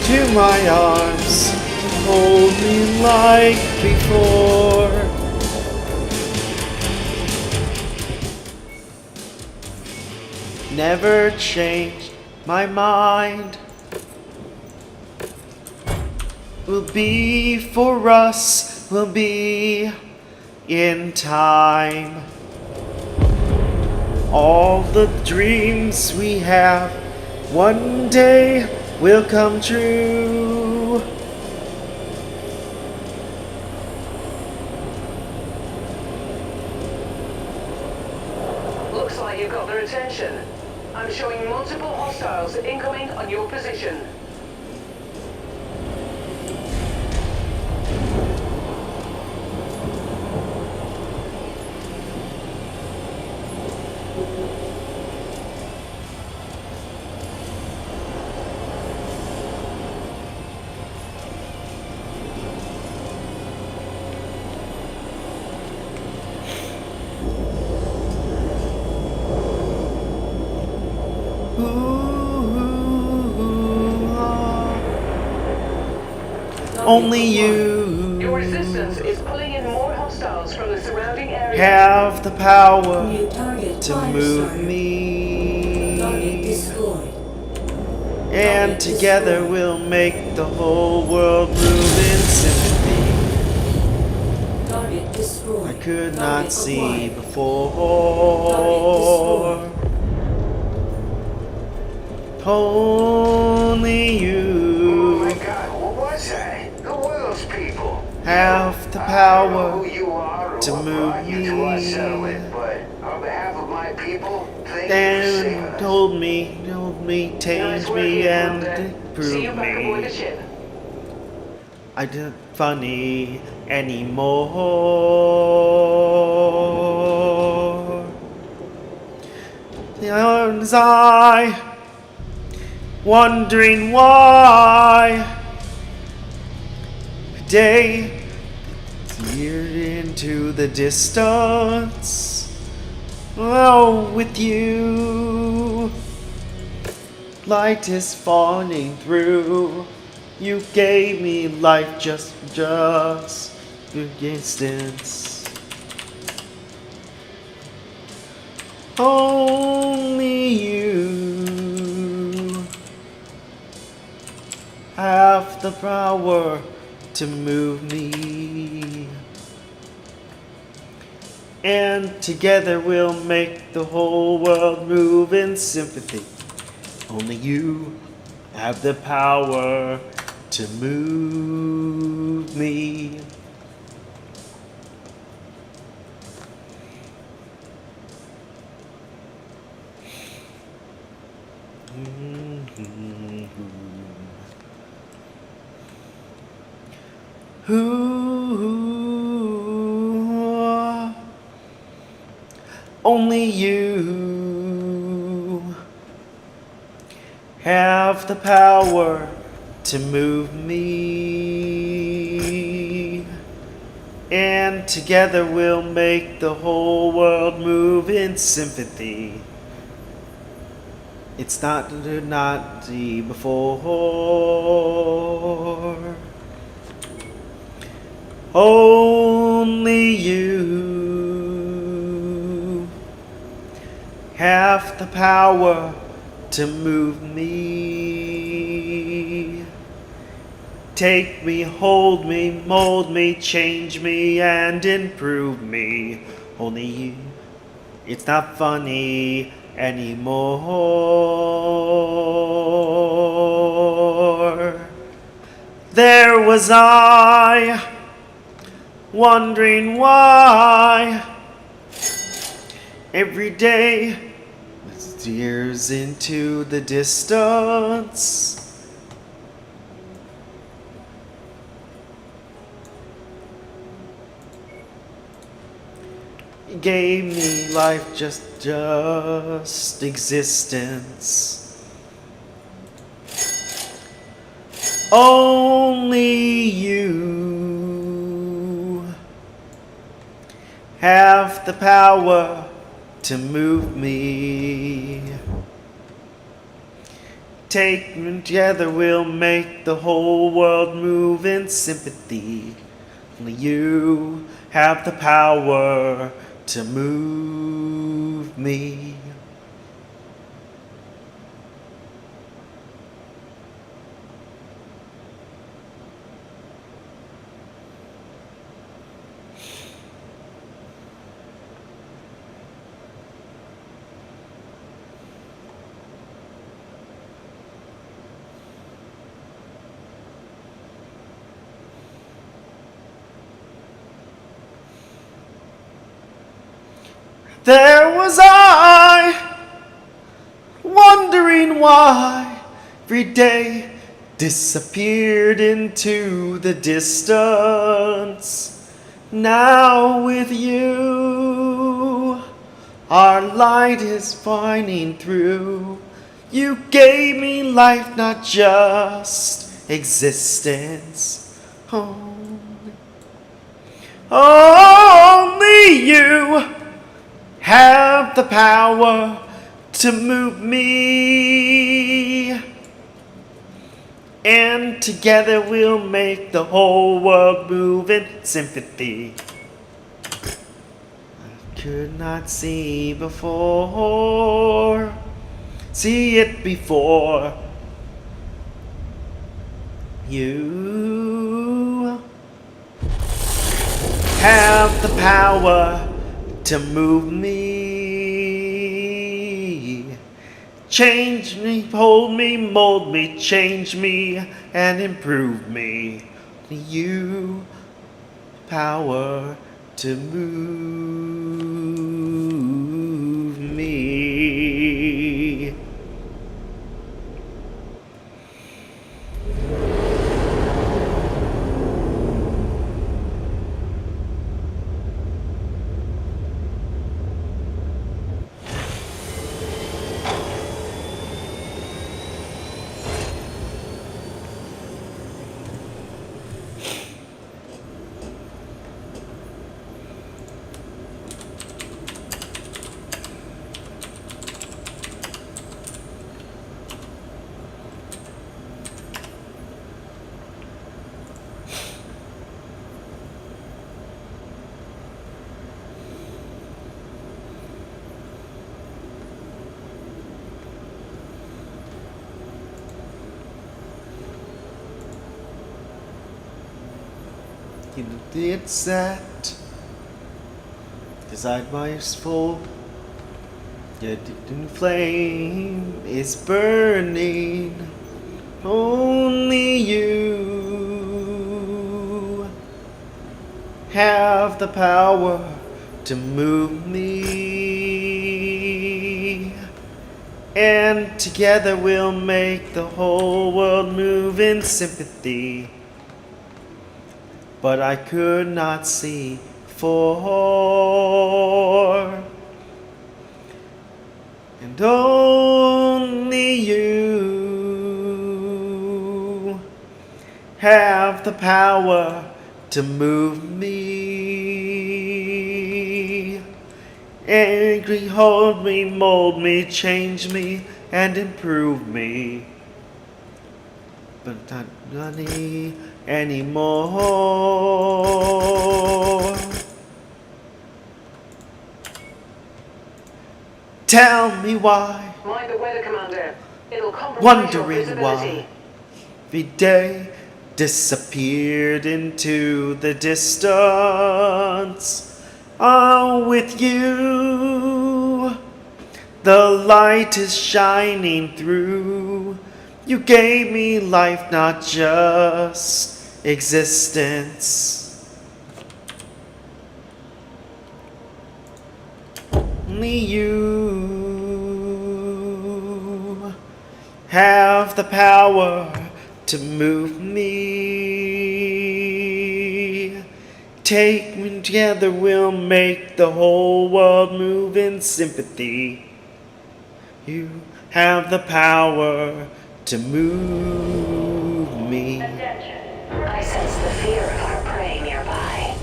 To my arms, hold me like before. Never changed my mind. Will be for us, will be in time. All the dreams we have one day will come true.
Looks like you got their attention. I'm showing multiple hostiles incoming on your position.
Only
Your
you
resistance is pulling in more hostiles from the surrounding area.
have the power
New target
to
fire
move
starter. Target
me.
destroyed.
And
Target
together
destroyed.
we'll make the whole world move in sympathy.
Target destroyed.
I could
Target
not see
acquired.
before. Only
Oh
you
my god, what was that? Who were those people?
have the
I don't know
power
who you are or
to
what
move
brought you to our
me.
settlement, but on behalf of my people, thank you for saving
And
us.
hold me,
Nice
change
work,
me,
Commander.
and
See you
improve
back aboard the
me.
ship.
I didn't funny anymore. Was I wondering why a day veered into the distance? Oh, with you, light is falling through. You gave me life just your distance. Only you have the power to move me. And together we'll make the whole world move in sympathy. Only you have the power to move me. Ooh, only you have the power to move me. And together we'll make the whole world move in sympathy. It's not see before. Only you have the power to move me. Take me, hold me, mold me, change me, and improve me. Only you. It's not funny anymore. There was I, wondering why every day steers into the distance. You gave me life just existence. Only you have the power to move me. Take me together, we'll make the whole world move in sympathy. Only you have the power to move me. There was I, wondering why every day disappeared into the distance. Now with you, our light is shining through. You gave me life, not just existence. Only you have the power to move me. And together we'll make the whole world move in sympathy. I could not see it before. You have the power to move me. Change me, hold me, mold me, change me, and improve me. You power to move me. You did that, 'cause my soul, your flame is burning. Only you have the power to move me. And together we'll make the whole world move in sympathy. But I could not see before. And only you have the power to move me. Angry, hold me, mold me, change me, and improve me. But not money anymore. Tell me why.
Mind the weather, Commander. It'll compromise your
Wondering
visibility.
why every day disappeared into the distance. Oh, with you, the light is shining through. You gave me life, not just existence. Only you have the power to move me. Take me together, we'll make the whole world move in sympathy. You have the power to move me.
I sense the fear of our prey nearby.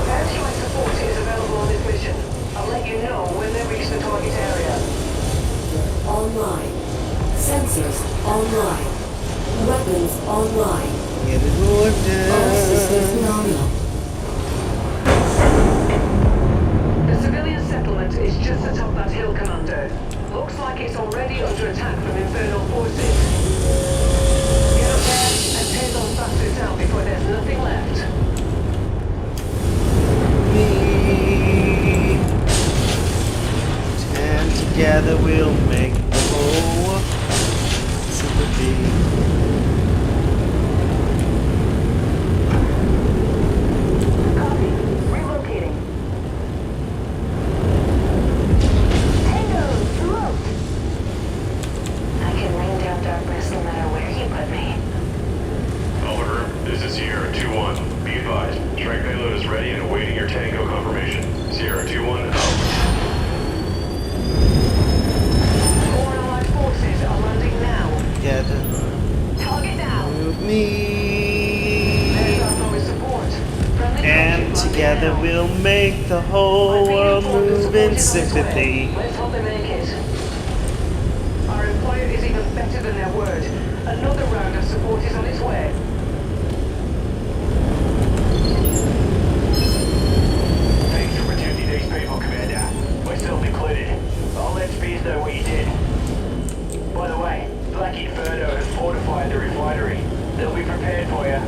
Airstrike support is available on this mission. I'll let you know when they reach the target area.
Online. Sensors online. Weapons online.
Get it all
All systems
down.
nominal.
The civilian settlement is just atop that hill, Commander. Looks like it's already under attack from infernal forces. Get up there and tear those bastards out before there's nothing left.
Me. And together we'll make the whole sympathy.
Copy. Relocating.
Tango, smoked! I can rain down darkness no matter where you put me.
Oliver, this is Sierra 2-1. Be advised, strike payload is ready and awaiting your Tango confirmation. Sierra 2-1 out.
Foreign allied forces are landing now.
Together
Target down.
move me.
There's our promised support. Friendly
And
dropship
together
landing now.
we'll make the whole
I've been
world
informed the
move
support
in
is on its way.
sympathy.
Let's hope they make it. Our employer is even better than their word. A Another round of support is on its way.
Thanks for protecting these people, Commander. Myself included. I'll let Spears know what you did. By the way, Black Inferno has fortified the refinery. They'll be prepared for you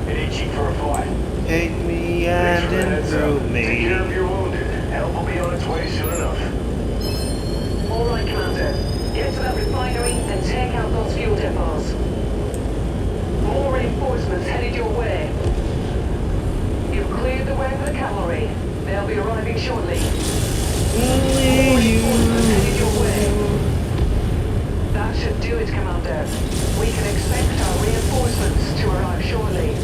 and itching for a fight.
Hate me and improve
Take
me.
care of your wounded. Help will be on its way soon enough.
All right, Commander. Get to that refinery and take out those fuel depots. More reinforcements headed your way. You've cleared the way for the cavalry. They'll be arriving shortly. More reinforcements headed your way. That should do it, Commander. We can expect our reinforcements to arrive shortly.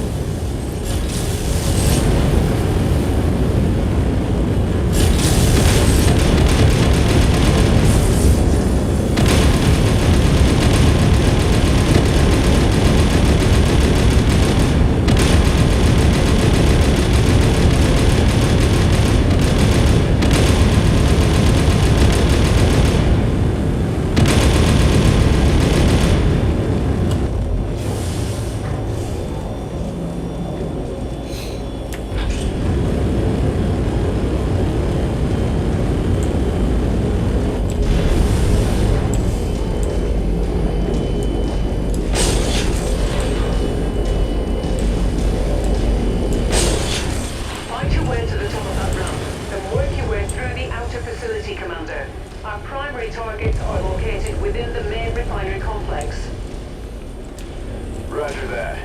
Roger that.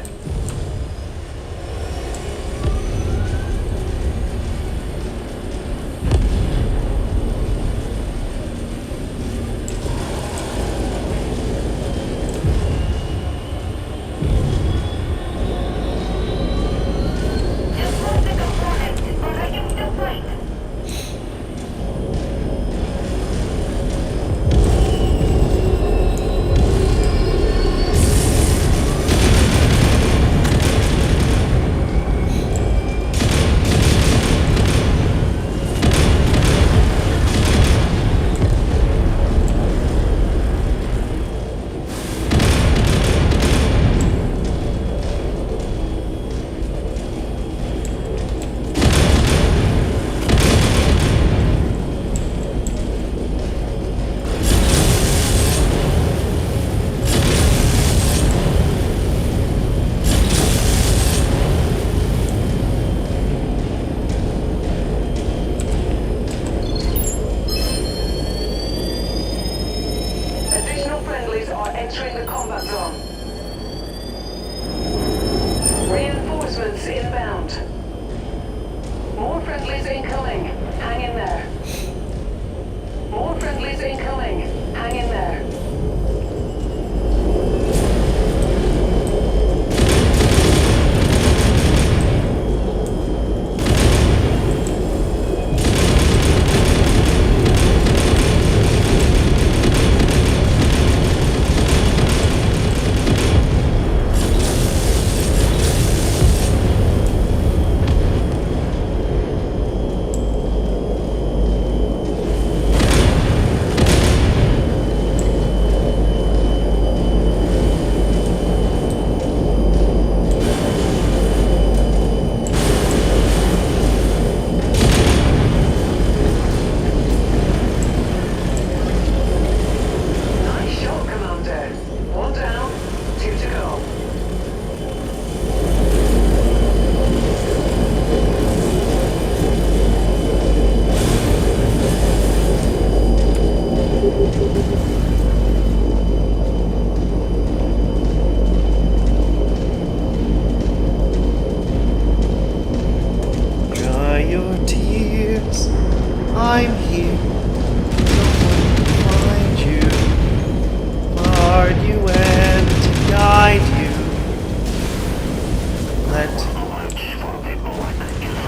Just lost the component, but I can still fight.
Entering the combat zone. Reinforcements inbound. More friendlies incoming. Hang in there. More friendlies incoming. Hang in there.
I'm here, someone to find you, guard you and to guide you. Let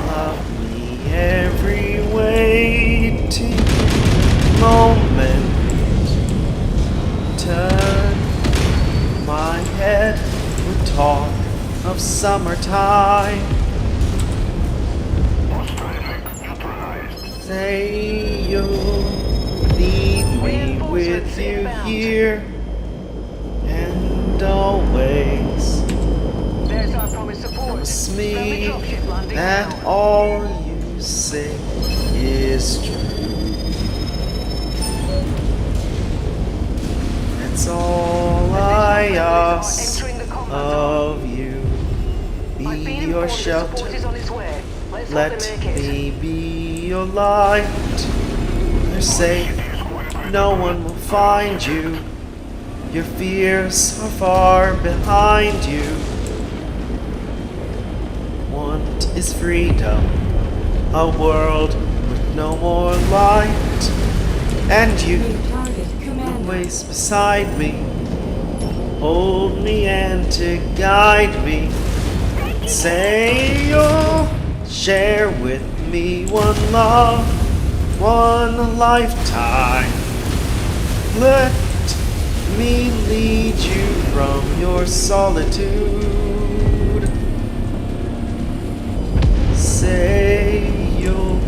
love me every waiting moment. Turn my head with talk of summertime. Say you'll leave me with you here and always. me that all you say is true. That's all I ask of you. Be your shelter. Let me be your light. You're safe. No one will find you. Your fears are far behind you. Want is freedom, a world with no more light. And you, always beside me, hold me and to guide me. Say you'll share with me one love, one lifetime. Let me lead you from your solitude. Say you'll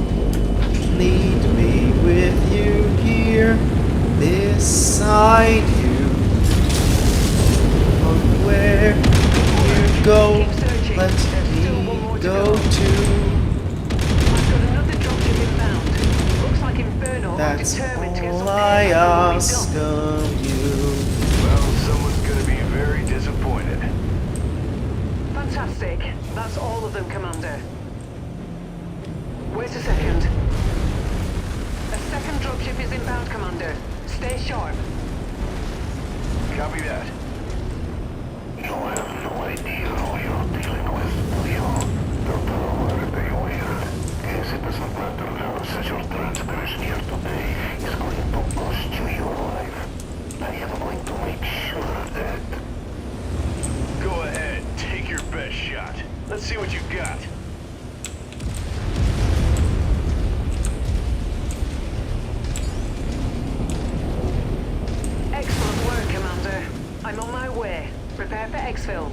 need me with you here, beside you. On where you go, let me go too. That's all I ask of you.
Well, someone's gonna be very disappointed.
Fantastic. That's all of them, Commander. Wait a second. A second dropship is inbound, Commander. Stay sharp.
Copy that.
You have no idea who you're dealing with, do you? Dr. Omar, they will. Yes, it doesn't matter now. Such your transgression here today is going to cost you your life. I am going to make sure of that.
Go ahead, take your best shot. Let's see what you got.
Excellent work, Commander. I'm on my way. Prepare for exfil.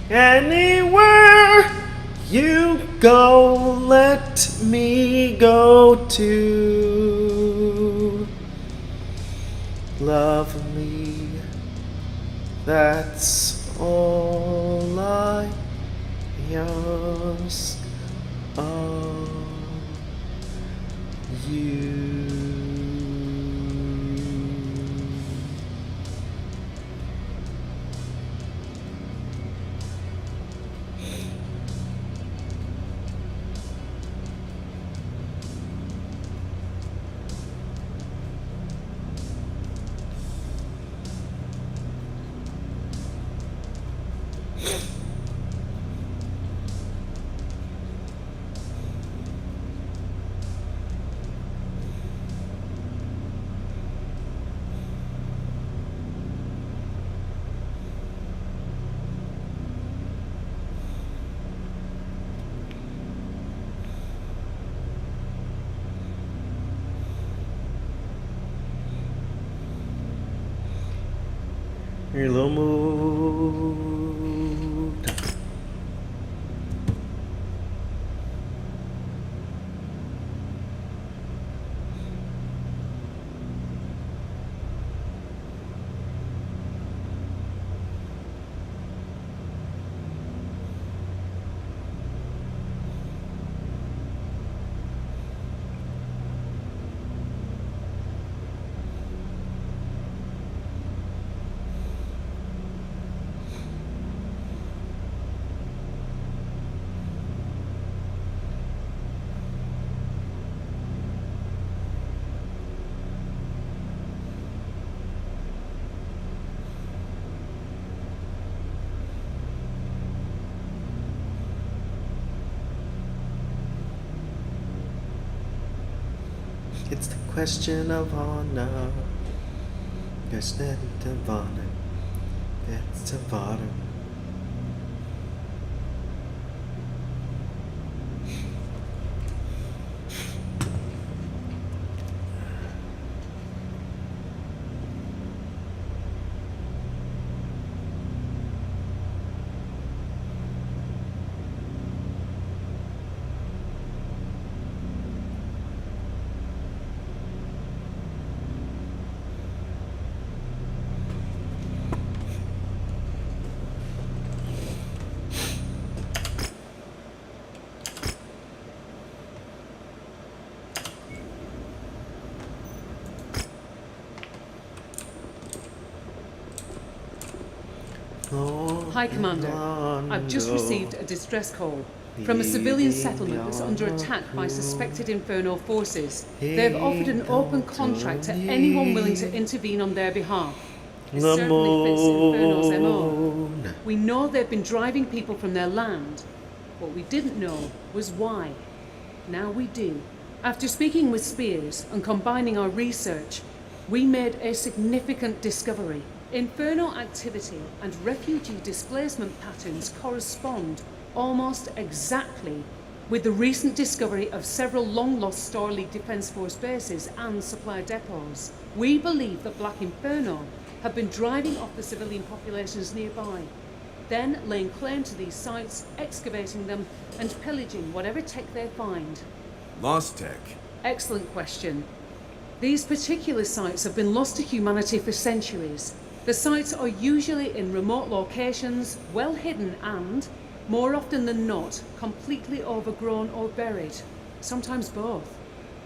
Anywhere you go, let me go too. Love me, that's all I ask of you. You're a little moved. It's the question of honor. Question of honor. It's of honor.
High Commander, I've just received a distress call from a civilian settlement that's under attack by suspected Inferno forces. They've offered an open contract to anyone willing to intervene on their behalf. It certainly fits Inferno's MO. We know they've been driving people from their land. What we didn't know was why. Now we do. After speaking with Spears and combining our research, we made a significant discovery. Inferno activity and refugee displacement patterns correspond almost exactly with the recent discovery of several long-lost Starleague Defence Force bases and supply depots. We believe that Black Inferno have been driving off the civilian populations nearby, then laying claim to these sites, excavating them, and pillaging whatever tech they find.
Lost tech?
Excellent question. These particular sites have been lost to humanity for centuries. The sites are usually in remote locations, well hidden and, more often than not, completely overgrown or buried. Sometimes both.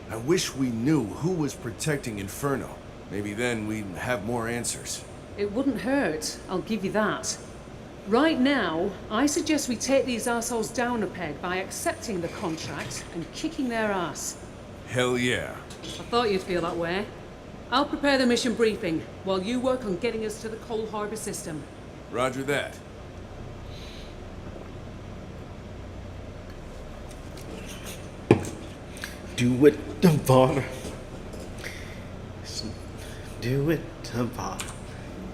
I wish we knew who was protecting Inferno. Maybe then we'd have more answers.
It wouldn't hurt, I'll give you that. Right now, I suggest we take these assholes down a peg by accepting the contract and kicking their ass.
Hell yeah.
I thought you'd feel that way. I'll prepare the mission briefing, while you work on getting us to the Coal Harbor system.
Roger that.
Do it, Nirvana. Do it, Nirvana.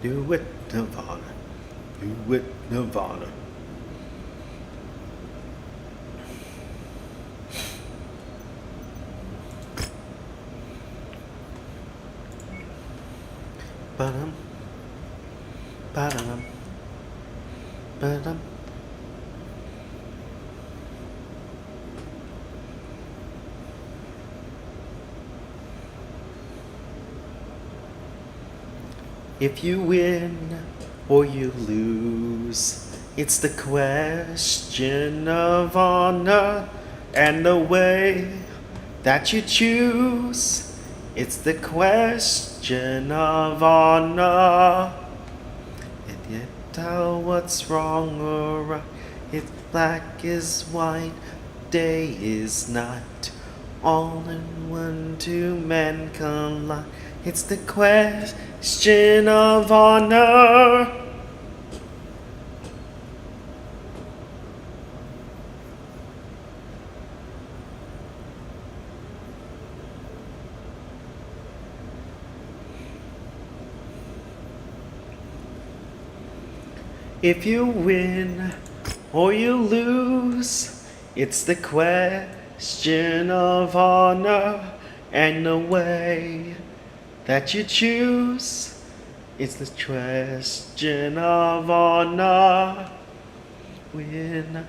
Do it, Nirvana. Do it, Nirvana. Ba-dum. Ba-dum. Ba-dum. If you win or you lose, it's the question of honor and the way that you choose. It's the question of honor. And yet tell what's wrong or right. It's black is white, day is night. All in one, two men collide. It's the question of honor. If you win or you lose, it's the question of honor and the way that you choose. It's the question of honor. Win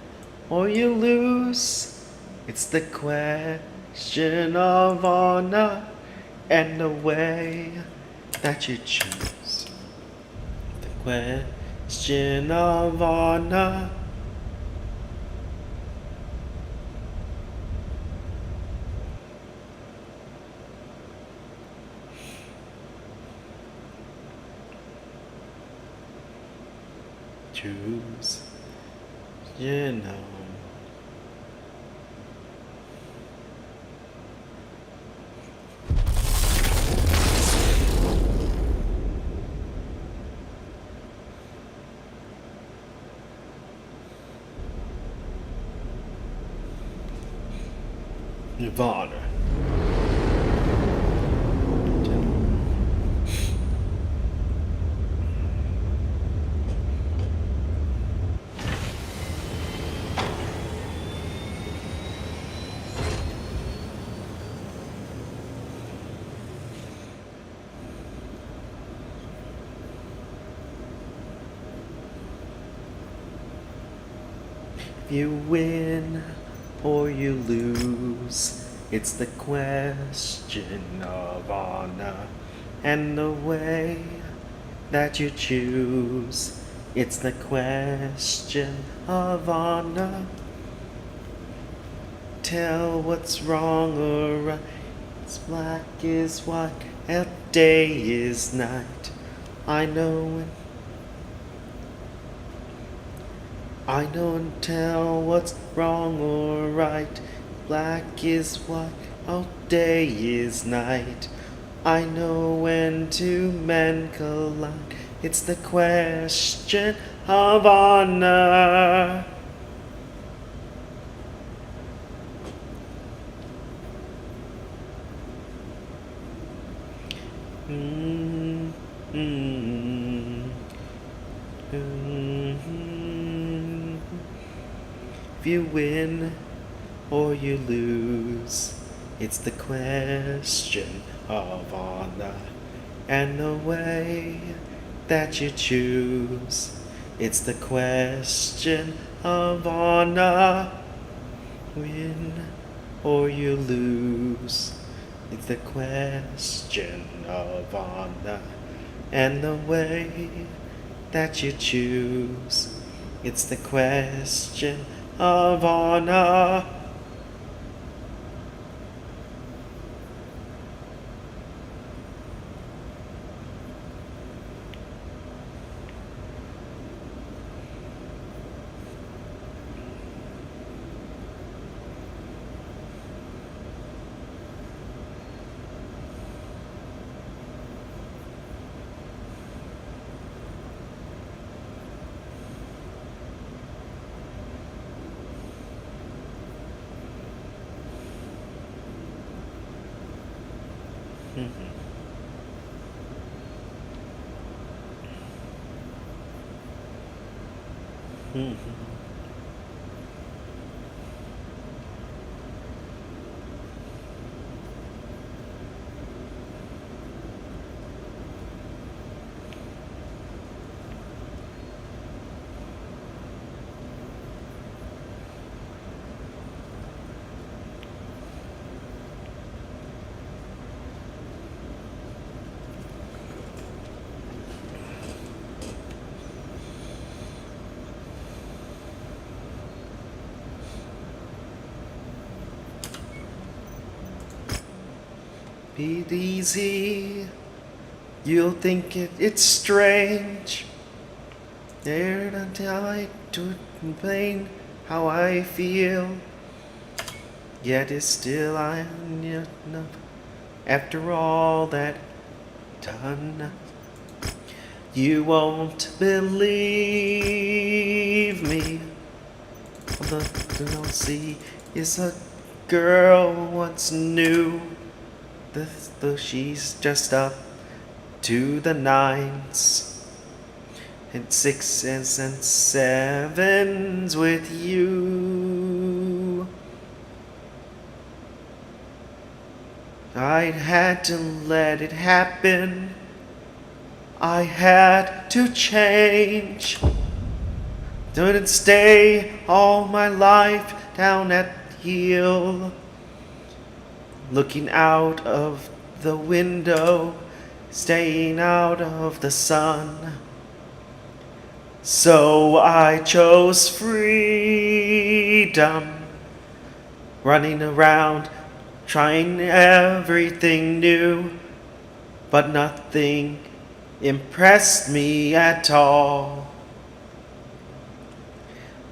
or you lose, it's the question of honor and the way that you choose. The question of honor. Choose, you know. Nirvana. You win or you lose, it's the question of honor and the way that you choose. It's the question of honor. Tell what's wrong or right. It's black is white, and day is night. I know it. I don't tell what's wrong or right. Black is white, all day is night. I know when two men collide. It's the question of honor. If you win or you lose, it's the question of honor and the way that you choose. It's the question of honor. Win or you lose. It's the question of honor and the way that you choose. It's the question of honor. Be easy, you'll think it's strange. There until I to complain how I feel. Yet it's still enough after all that done. You won't believe me. All the you'll see is a girl once new. Though she's dressed up to the nines and sixes and sevens with you. I had to let it happen. I had to change. Didn't stay all my life down at heel. Looking out of the window, staying out of the sun. So I chose freedom, running around, trying everything new, but nothing impressed me at all.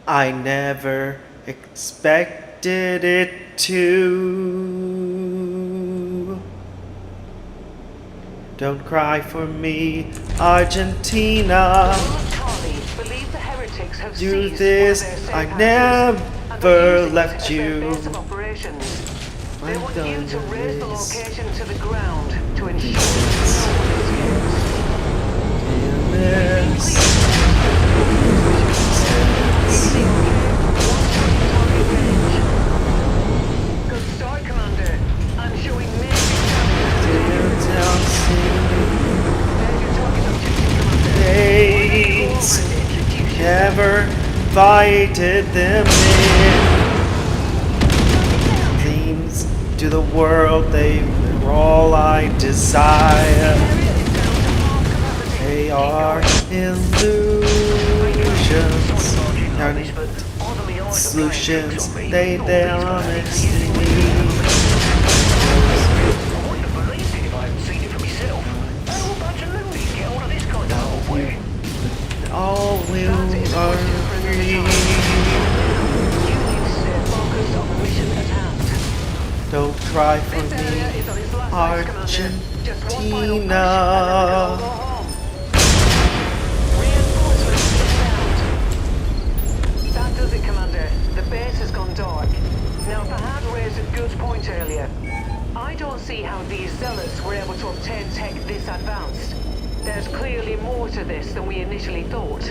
I never expected it to. Don't cry for me, Argentina. Do this, I never left you.
They want you to raise the location to the ground to ensure Good start, Commander. I'm showing
days never invited them in. Themes to the world, they were all I desire. They are illusions, solutions, they are next to me. All will are free. cry for
This area
me,
is on its last legs, Commander. Just one final push, and then
Argentina.
it'll all go home. Reinforcements inbound. That does it, Commander. The base has gone dark. Now, Fahad raised a good point earlier. I don't see how these zealots were able to obtain tech this advanced. There's clearly more to this than we initially thought.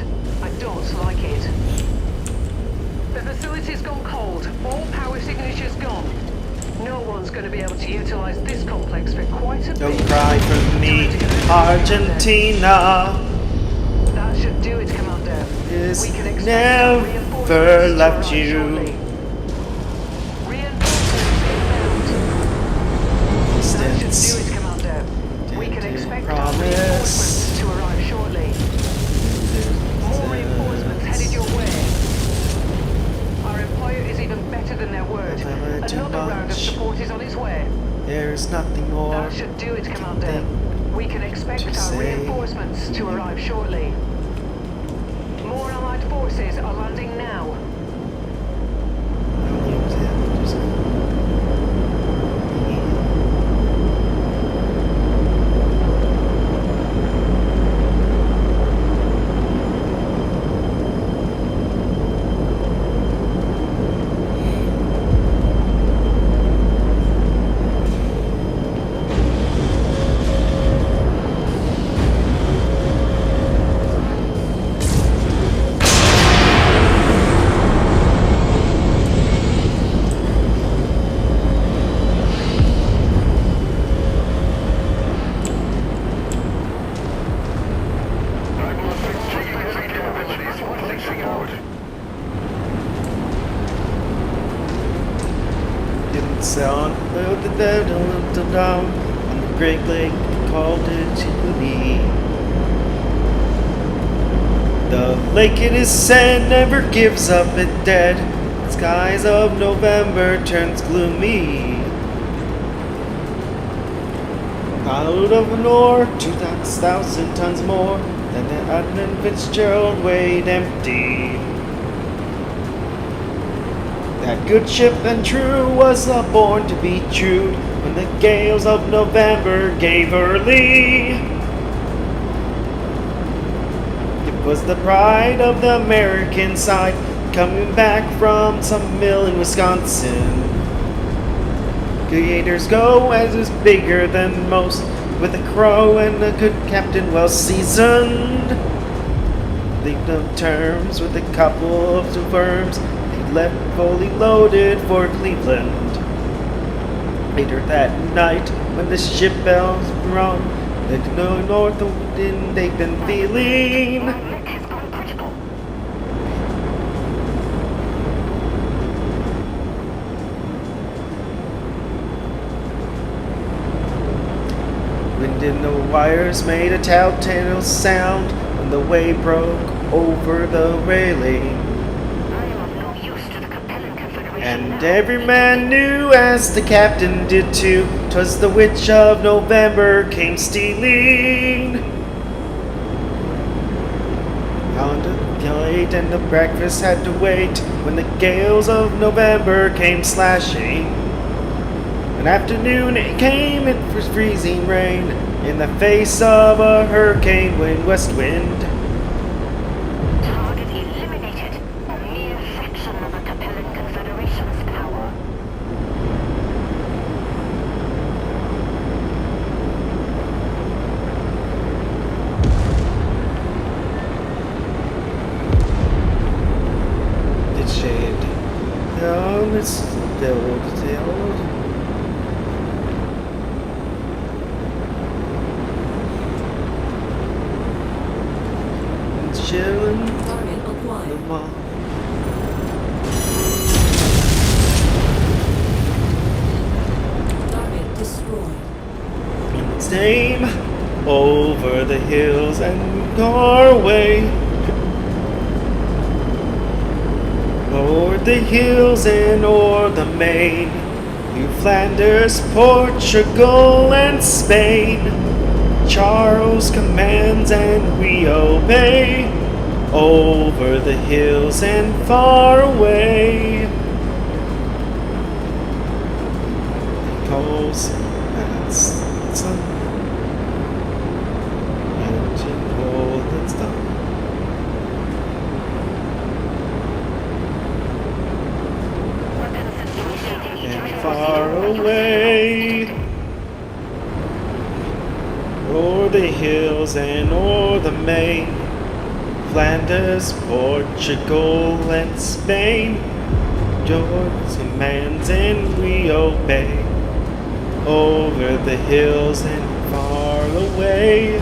I don't like it. The facility's gone cold. All power signatures gone. No one's going to be able to utilize this complex for quite a
Don't
bit.
cry for me, Argentina.
That should do it, Commander.
Is
We can expect
never
reinforcements to
left
arrive
you.
shortly. Reinforcements inbound. That should do
Distance.
it, Commander. We can expect
Promise.
reinforcements to arrive shortly. More reinforcements headed your way. Our employer is even better than their word.
Never too
Another round of
much.
support is on its way.
There's nothing more.
That should do it, Commander. We can expect our
say.
reinforcements to arrive shortly. More Allied forces are landing now.
Sound down on the Great Lake called it Chile. The lake it is said never gives up its dead. The skies of November turns gloomy. Out of an ore, 2,000 tons more than the Admiral Fitzgerald weighed empty. That good ship and true was born to be true when the gales of November gave early. It was the pride of the American side coming back from some mill in Wisconsin. Creators go as is bigger than most, with a crow and a good captain well seasoned. Leave no terms with a couple of firms. Left fully loaded for Cleveland. Later that night, when the ship bells rung, the north wind they've been feeling. Wind in the wires made a telltale sound when the wave broke over the railing. And every man knew, as the captain did too, 'twas the witch of November came stealing. On the plate and the breakfast had to wait when the gales of November came slashing. An afternoon it came, it was freezing rain in the face of a hurricane west wind.
Target eliminated. A mere fraction of the Capellan Confederation's power.
The shade down its still. Chillin'.
Target acquired. Target destroyed.
Name over the hills and Norway. O'er the hills and o'er the main, New Flanders, Portugal, and Spain. Charles commands and we obey. Over the hills and far away. coals, that's the sun. Engine hold, it's done. And far away, o'er the hills and o'er the main, Flanders, Portugal, and Spain, yours commands and we obey. Over the hills and far away,